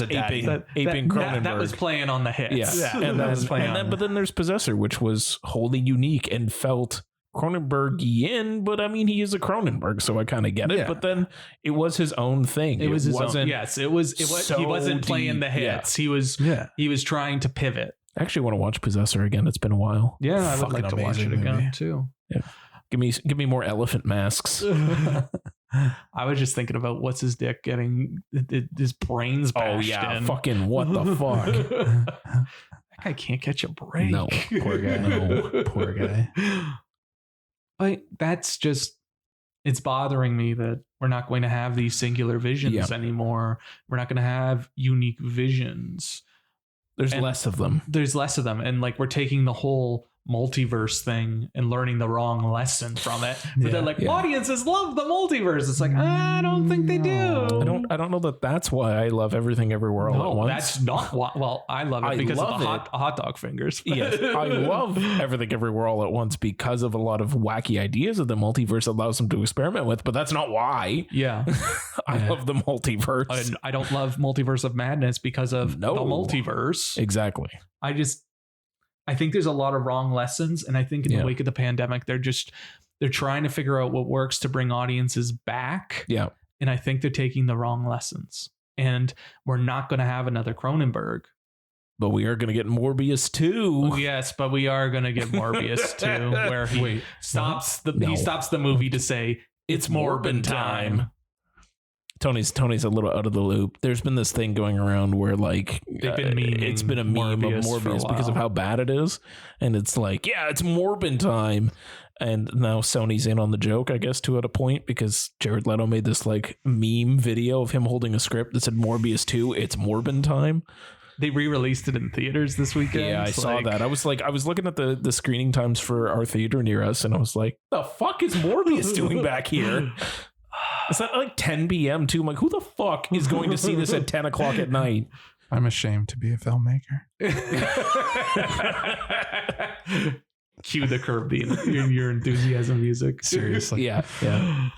daddy. Aping Cronenberg. That was playing on the hits. Yeah. And that was playing. But then there's Possessor, which was wholly unique and felt Cronenberg-ian, but I mean, he is a Cronenberg, so I kind of get it. But then it was his own thing. It was his own. Yes, it was. So he wasn't playing the hits. He was trying to pivot. I actually want to watch Possessor again. It's been a while. Yeah, I would like to watch it again too. Yeah. Give me more elephant masks. I was just thinking about what's his dick getting his brains bashed in. Fucking what the fuck? That guy can't catch a break. No, poor guy. No, poor guy. But that's just, it's bothering me that we're not going to have these singular visions anymore. We're not going to have unique visions. There's less of them. And like, we're taking the whole multiverse thing and learning the wrong lesson from it. But they're like, audiences love the multiverse. It's like, I don't think they do. I don't know that that's why I love Everything Everywhere All at Once. That's not why. Well, I love it because of the hot dog fingers. Yes, I love Everything Everywhere All at Once because of a lot of wacky ideas that the multiverse allows them to experiment with, but that's not why. Yeah. I love the multiverse. And I don't love Multiverse of Madness because of the multiverse. Exactly. I think there's a lot of wrong lessons, and I think in the wake of the pandemic, they're trying to figure out what works to bring audiences back. Yeah. And I think they're taking the wrong lessons. And we're not going to have another Cronenberg. But we are going to get Morbius 2. Oh, yes, but we are going to get Morbius 2, where he stops the movie to say, it's Morbin time. Tony's a little out of the loop. There's been this thing going around where like it's been a meme of Morbius because of how bad it is, and it's like, yeah, it's Morbin time, and now Sony's in on the joke, I guess, to at a point, because Jared Leto made this like meme video of him holding a script that said Morbius 2, it's Morbin time. They re-released it in theaters this weekend. Yeah, I saw that. I was looking at the screening times for our theater near us, and I was like, the fuck is Morbius doing back here? Is that like 10 p.m. too? I'm like, who the fuck is going to see this at 10 o'clock at night? I'm ashamed to be a filmmaker. Cue the Curb your enthusiasm music. Seriously. Yeah.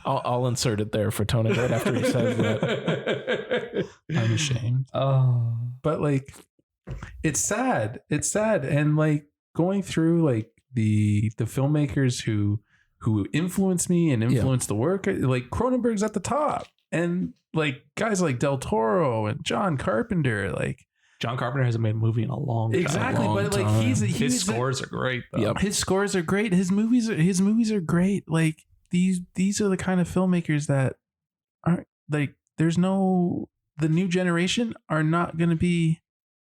I'll insert it there for Tony right after he says that. I'm ashamed. Oh. But like, it's sad. It's sad. And like going through like the filmmakers who influenced me and influenced the work, like Cronenberg's at the top, and like guys like Del Toro and John Carpenter, like John Carpenter hasn't made a movie in a long time. Exactly, but like his scores are great though. Yep. His scores are great. His movies are great. Like these are the kind of filmmakers that aren't like the new generation are not going to be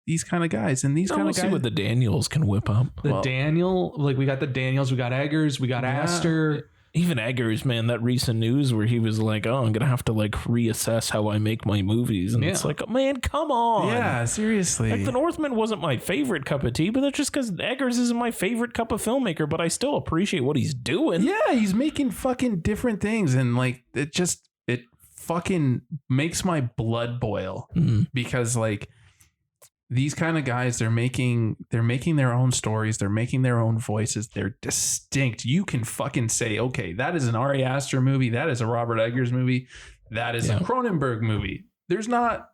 these kind of guys, and these kind of guys. See what the Daniels can whip up. We got the Daniels, we got Eggers, we got Astor. Even Eggers, man, that recent news where he was like, "Oh, I'm gonna have to like reassess how I make my movies," and it's like, man, come on, yeah, seriously. Like The Northman wasn't my favorite cup of tea, but that's just because Eggers isn't my favorite cup of filmmaker. But I still appreciate what he's doing. Yeah, he's making fucking different things, and like it fucking makes my blood boil because like these kind of guys, they're making their own stories, they're making their own voices, they're distinct. You can fucking say, okay, that is an Ari Aster movie, that is a Robert Eggers movie, that is a Cronenberg movie. There's not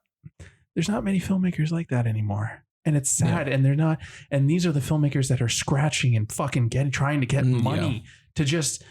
many filmmakers like that anymore. And it's sad. And they're not, and these are the filmmakers that are scratching and fucking trying to get money to just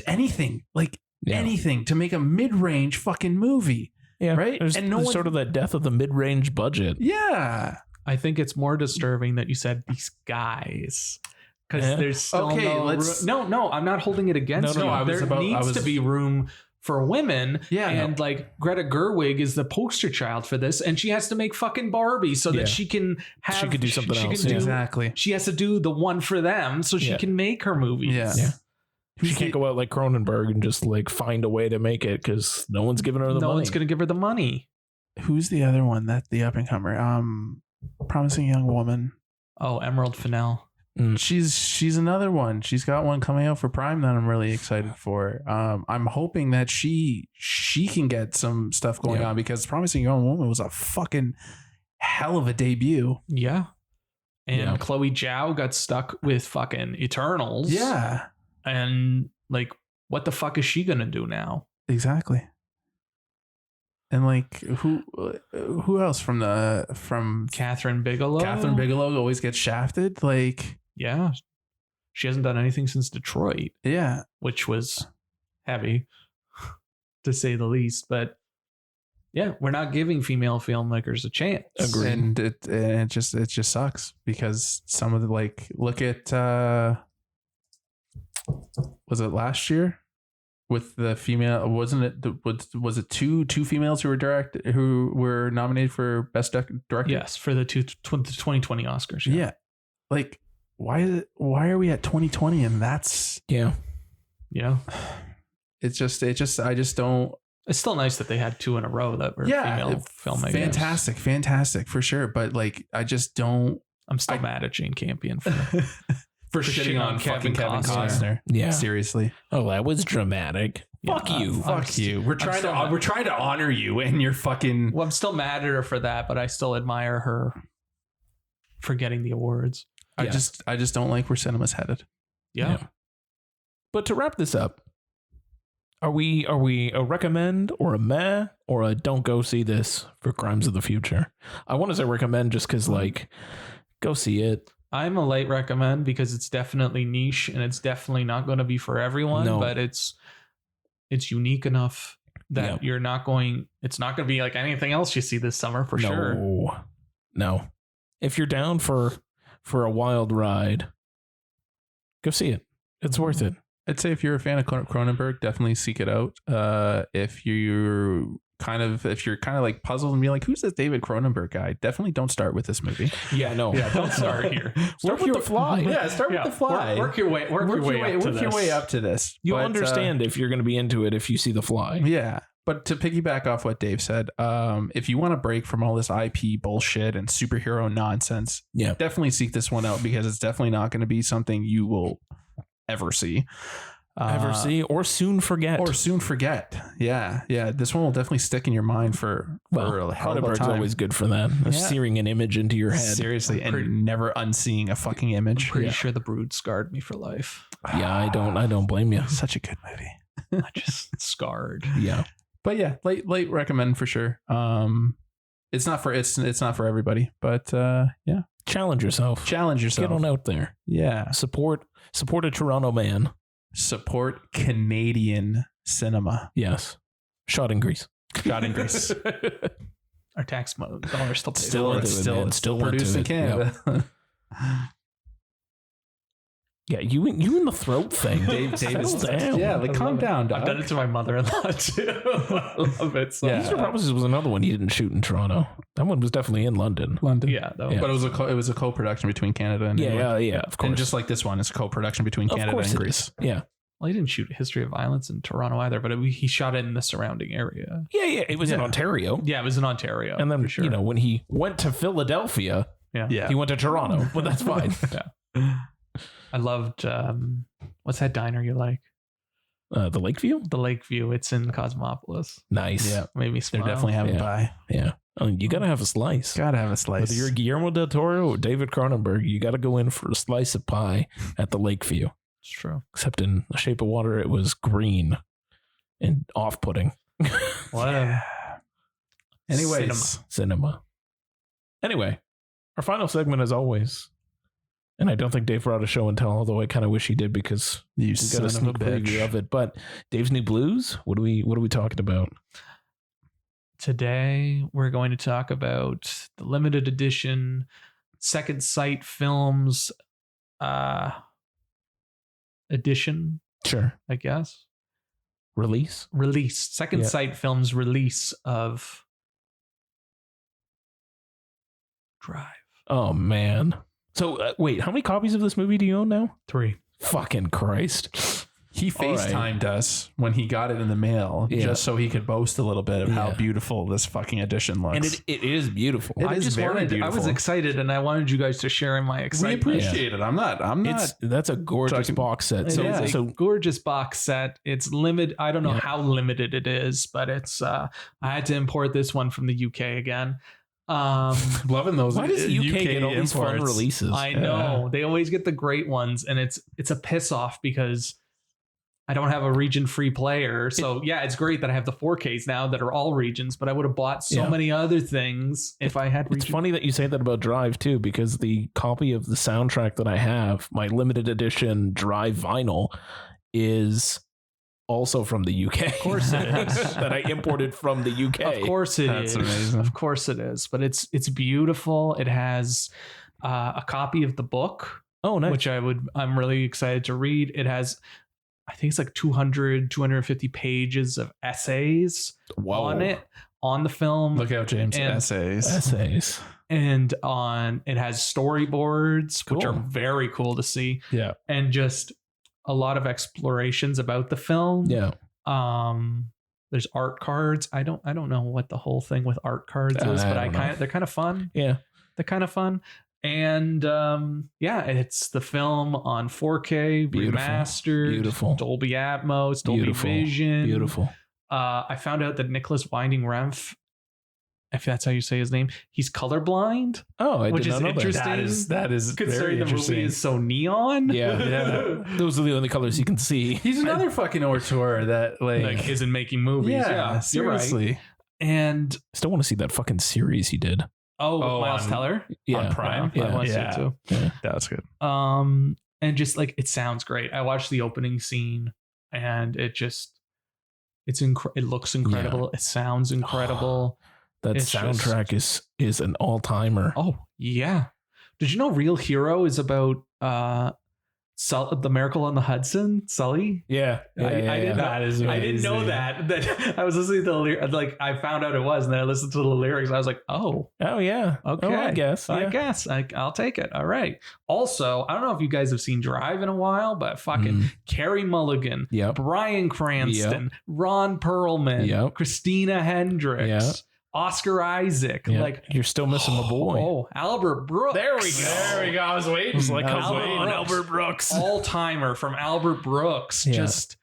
anything, like anything to make a mid-range fucking movie. Yeah. Right. There's sort of that death of the mid-range budget. Yeah. I think it's more disturbing that you said these guys, because there's still no. I'm not holding it against you. There needs to be room for women. Yeah, and like Greta Gerwig is the poster child for this, and she has to make fucking Barbie so that she can have. She could do something else. Exactly. She has to do the one for them so she can make her movies. Yeah. She can't go out like Cronenberg and just like find a way to make it because no one's giving her the money. No one's going to give her the money. Who's the other one? That the up and comer? Promising Young Woman. Oh, Emerald Fennell. She's another one. She's got one coming out for Prime that I'm really excited for. I'm hoping that she can get some stuff going on because Promising Young Woman was a fucking hell of a debut. Yeah. And Chloe Zhao got stuck with fucking Eternals. Yeah. And like, what the fuck is she gonna do now? Exactly. And like who else from Catherine Bigelow? Catherine Bigelow always gets shafted. Like, yeah, she hasn't done anything since Detroit. Yeah, which was heavy to say the least. But yeah, we're not giving female filmmakers a chance. Agreed. And it just sucks because some of the like look at was it last year? With the female, wasn't it? Was it two females who were nominated for best director? Yes, for the 2020 Oscars. Yeah. Like why are we at 2020 and that's It's just I just don't. It's still nice that they had two in a row that were female filmmakers. Fantastic for sure. But like I just don't. I'm still mad at Jane Campion for shitting on Kevin Costner. Yeah, seriously. Oh, that was dramatic. Fuck you. Fuck you. We're trying to honor you, and you're fucking. Well, I'm still mad at her for that, but I still admire her for getting the awards. I just don't like where cinema's headed. Yeah. But to wrap this up, are we a recommend or a meh or a don't go see this for Crimes of the Future? I want to say recommend just because like go see it. I'm a light recommend because it's definitely niche and it's definitely not going to be for everyone, but it's unique enough that it's not going to be like anything else you see this summer for sure. No. If you're down for a wild ride, go see it. It's worth it. I'd say if you're a fan of Cronenberg, definitely seek it out. If you're kind of like puzzled and be like, who's this David Cronenberg guy? Definitely don't start with this movie. Don't start here. Start with The Fly. Yeah, start with The Fly. Work your way up to this. You'll understand if you're going to be into it if you see The Fly. Yeah. But to piggyback off what Dave said, if you want to break from all this IP bullshit and superhero nonsense, definitely seek this one out because it's definitely not going to be something you will ever see. Or soon forget. Yeah. This one will definitely stick in your mind for a hell of a time. Always good for that. Searing an image into your head. Seriously, and never unseeing a fucking image. I'm pretty sure The Brood scarred me for life. Yeah, I don't blame you. Such a good movie. I just scarred. Yeah. But yeah, late recommend for sure. It's not for everybody, but yeah. Challenge yourself. Get on out there. Yeah. Support a Toronto man. Support Canadian cinema. Yes. Shot in Greece. Our Our tax dollars still paid Still for into it. it. Still produced in into it. Canada. Yeah, you in the throat thing. Davis. Down. Yeah, like calm down, Doc. I've done it to my mother-in-law too. I love it. So Eastern Promises was another one you didn't shoot in Toronto. That one was definitely in London. Yeah, Yeah. But it was a co-production between Canada and England. Yeah, of course. And just like this one, it's a co-production between Canada and Greece. Yeah. Well, he didn't shoot History of Violence in Toronto either, but he shot it in the surrounding area. Yeah. It was in Ontario. Yeah, it was in Ontario. And then, for sure. when he went to Philadelphia, yeah. he went to Toronto, but that's fine. Yeah. I loved, what's that diner you like? The Lakeview? The Lakeview. It's in Cosmopolis. Nice. Yeah. Made me smile. They're definitely having pie. Yeah. Oh, you got to have a slice. Gotta have a slice. Whether you're Guillermo del Toro or David Cronenberg, you got to go in for a slice of pie at the Lakeview. It's true. Except in The Shape of Water, it was green and off-putting. What? Anyways. Cinema. Anyway, our final segment as always. And I don't think Dave brought a show and tell, although I kind of wish he did because You we got son a of a sneak bitch. preview of it. But Dave's New Blues, what are we talking about? Today, we're going to talk about the limited edition Second Sight Films edition, Sure. I guess. Release? Second Sight Films release of Drive. Oh, man. So, wait, how many copies of this movie do you own now? 3. Fucking Christ. He FaceTimed us when he got it in the mail just so he could boast a little bit of how beautiful this fucking edition looks. And it is beautiful. It is very beautiful. I was excited and I wanted you guys to share in my We excitement. appreciate it. I'm not. That's a gorgeous box set. It's a gorgeous box set. It's limited. I don't know how limited it is, but it's I had to import this one from the UK again. Loving those. Why does the UK get all these fun releases? I know. They always get the great ones, and it's a piss off because I don't have a region free player. So it's great that I have the 4Ks now that are all regions, but I would have bought so many other things if I had region. It's funny that you say that about Drive too, because the copy of the soundtrack that I have, my limited edition Drive vinyl, is also from the UK. Of course it is. That I imported from the UK. Of course it That's is. amazing. Of course it is. But it's beautiful. It has a copy of the book. Oh, nice. Which I'm really excited to read. It has, I think it's like 250 pages of essays on it, on the film. Look out, James. And Essays. And it has storyboards, which are very cool to see. Yeah. And just a lot of explorations about the film. Yeah. There's art cards. I don't know what the whole thing with art cards is, but they're kind of fun. Yeah. They're kind of fun. And it's the film on 4K, remastered, beautiful, Dolby Atmos, Dolby Vision. Beautiful. I found out that Nicholas Winding Refn, if that's how you say his name, he's colorblind. Oh, which is interesting. That is considering very the movie is so neon. Yeah. Those are the only colors you can see. He's another fucking auteur that like isn't making movies. Yeah, seriously. You're right. And still want to see that fucking series he did. Miles Teller. Yeah. On Prime. I want to see it too. Yeah. That was good. And just like it sounds great. I watched the opening scene and it looks incredible. It sounds incredible. That soundtrack is an all-timer. Oh, yeah. Did you know Real Hero is about The Miracle on the Hudson, Sully? Yeah. I didn't know that. I was listening to the lyrics. Like, I found out it was, and then I listened to the lyrics. And I was like, oh, yeah. Okay. Oh, I guess. I guess. I'll take it. All right. Also, I don't know if you guys have seen Drive in a while, but fucking Carey Mulligan, Bryan Cranston, Ron Perlman, Christina Hendricks, Oscar Isaac. Like, you're still missing my boy. Oh, Albert Brooks. There we go. I was waiting. Albert Brooks. All-timer from Albert Brooks. Yeah. Just...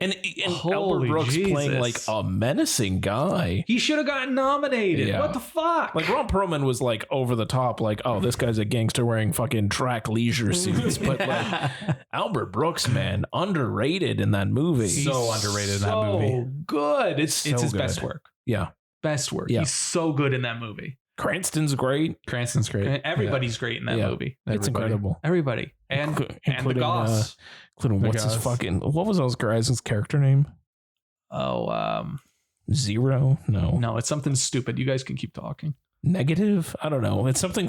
And Albert Brooks playing like a menacing guy. He should have gotten nominated. Yeah. What the fuck? Like Ron Perlman was like over the top, like, oh, this guy's a gangster wearing fucking track leisure suits. But like Albert Brooks, man, underrated in that movie. So underrated in that movie. So good. It's his best work. Yeah. Best work. Yeah. He's so good in that movie. Cranston's great. Everybody's great in that movie. It's incredible. Everybody. And the Goss. Including what's his fucking... What was Oscar Isaac's character name? Oh, Zero? No. No, it's something stupid. You guys can keep talking. Negative? I don't know. It's something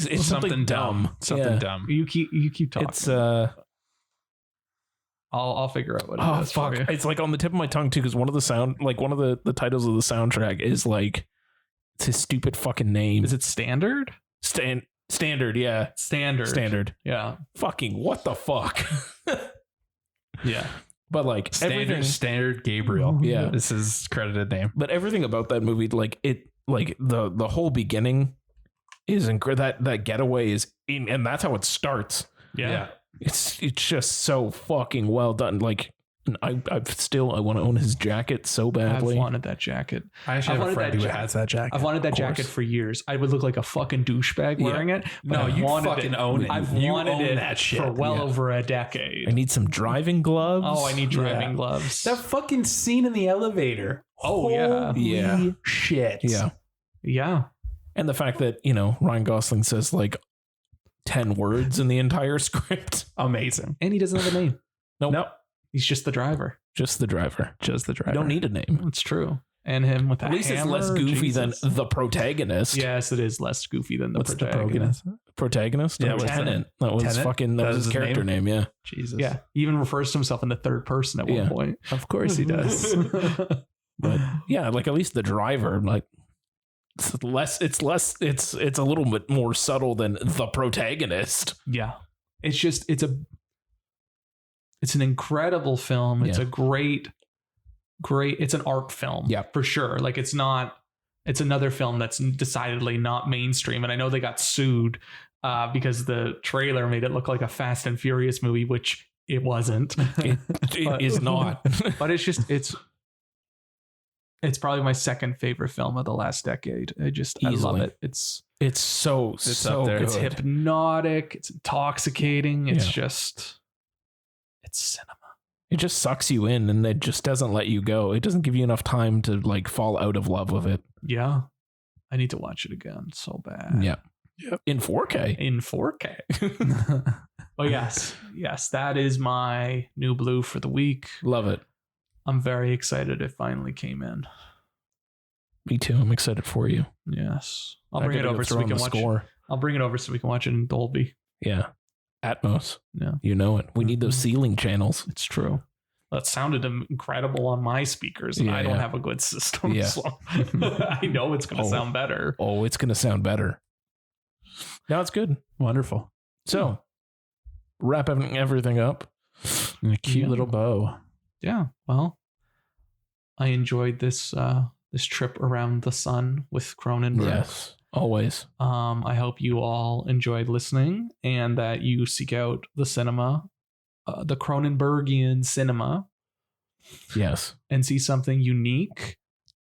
dumb. Something dumb. You keep talking. It's I'll figure out what it is. Fuck. For you. It's like on the tip of my tongue too, because one of the titles of the soundtrack is like, it's his stupid fucking name. Is it Standard? Standard, yeah. Standard. Yeah. Fucking what the fuck? Yeah. But like Standard Gabriel. Yeah. This is credited name. But everything about that movie, like it, like the whole beginning is incredible. That getaway is in, and that's how it starts. Yeah. It's just so fucking well done. Like I want to own his jacket so badly. I've wanted that jacket. I actually have a friend who has that jacket. I've wanted that jacket for years. I would look like a fucking douchebag wearing it. No, you fucking own it. I've wanted it that shit for well over a decade. I need some driving gloves. Oh, I need driving gloves. That fucking scene in the elevator. Oh, yeah. Yeah. Shit. Yeah. And the fact that, Ryan Gosling says like 10 words in the entire script. Amazing. And he doesn't have a name. Nope. He's just the driver. Just the driver. You don't need a name. It's true. And him with that At least hammer, it's less goofy than the protagonist. Yes, it is less goofy than the protagonist. Protagonist? Yeah, Tenant. That was his character name. Yeah. Jesus. Yeah. He even refers to himself in the third person at one point. Of course he does. But yeah, like at least the driver, like it's a little bit more subtle than the protagonist. Yeah. It's an incredible film. It's a great, it's an art film. Yeah, for sure. Like it's another film that's decidedly not mainstream. And I know they got sued because the trailer made it look like a Fast and Furious movie, which it wasn't. It is not. But it's probably my second favorite film of the last decade. I love it. It's so good. It's hypnotic. It's intoxicating. It's cinema. It just sucks you in and it just doesn't let you go. It doesn't give you enough time to like fall out of love with it. Yeah. I need to watch it again so bad. Yeah. Yep. In 4K. Oh, yes, that is my new blue for the week. Love it. I'm very excited it finally came in. Me too. I'm excited for you. Yes. I'll bring it over so we can watch it. I'll bring it over so we can watch it in Dolby. Yeah. Atmos. Yeah. You know it. We need those ceiling channels. It's true. That sounded incredible on my speakers, and I don't have a good system. Yeah. So I know it's going to sound better. Oh, it's going to sound better. Now it's good. Wonderful. So, wrapping everything up. In a cute little bow. Yeah. Well, I enjoyed this trip around the sun with Cronenberg. Yes. Always. I hope you all enjoyed listening and that you seek out the cinema, the Cronenbergian cinema. Yes. And see something unique.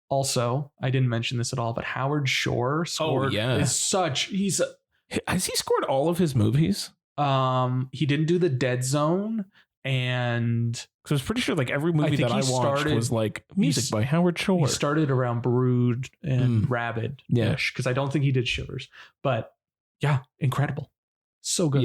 Also, I didn't mention this at all, but Howard Shore scored. Has he scored all of his movies? He didn't do the Dead Zone, and because I was pretty sure like every movie that I watched was like music by Howard Shore. He started around Brood and Rabid, because I don't think he did Shivers, but yeah, incredible, so good,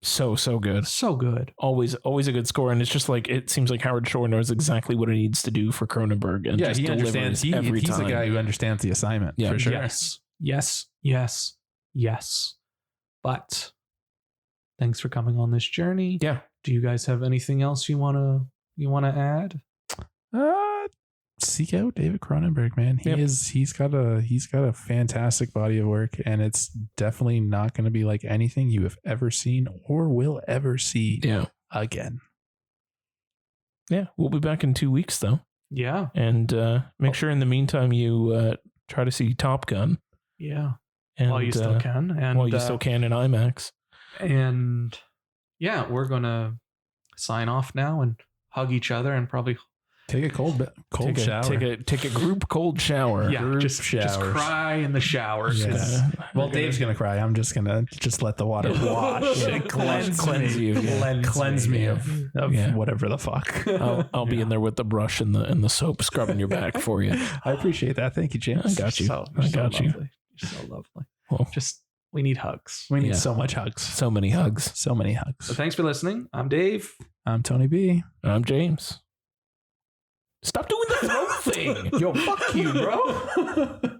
so good, so good. Always a good score, and it's just like it seems like Howard Shore knows exactly what he needs to do for Cronenberg, and just he understands. He's a guy who understands the assignment. Yeah, for sure. Yes. But thanks for coming on this journey. Yeah. Do you guys have anything else you wanna add? Seek out David Cronenberg, man. He's got a fantastic body of work, and it's definitely not going to be like anything you have ever seen or will ever see again. Yeah, we'll be back in 2 weeks though. Yeah. And make sure in the meantime you try to see Top Gun. Yeah. And, while you still can. And while you still can in IMAX. And yeah, we're gonna sign off now and hug each other and probably take a cold shower. Take a group cold shower. Yeah, just cry in the shower. Yes. Well, Dave's gonna cry. I'm just gonna let the water wash and cleanse you. Cleanse me of whatever the fuck. I'll be in there with the brush and the soap scrubbing your back for you. I appreciate that. Thank you, James. I got you. I got you. You're so lovely. Well, we need hugs. We need so much hugs. So many hugs. So many hugs. So thanks for listening. I'm Dave. I'm Tony B. I'm James. Stop doing the throat thing. Yo, fuck you, bro.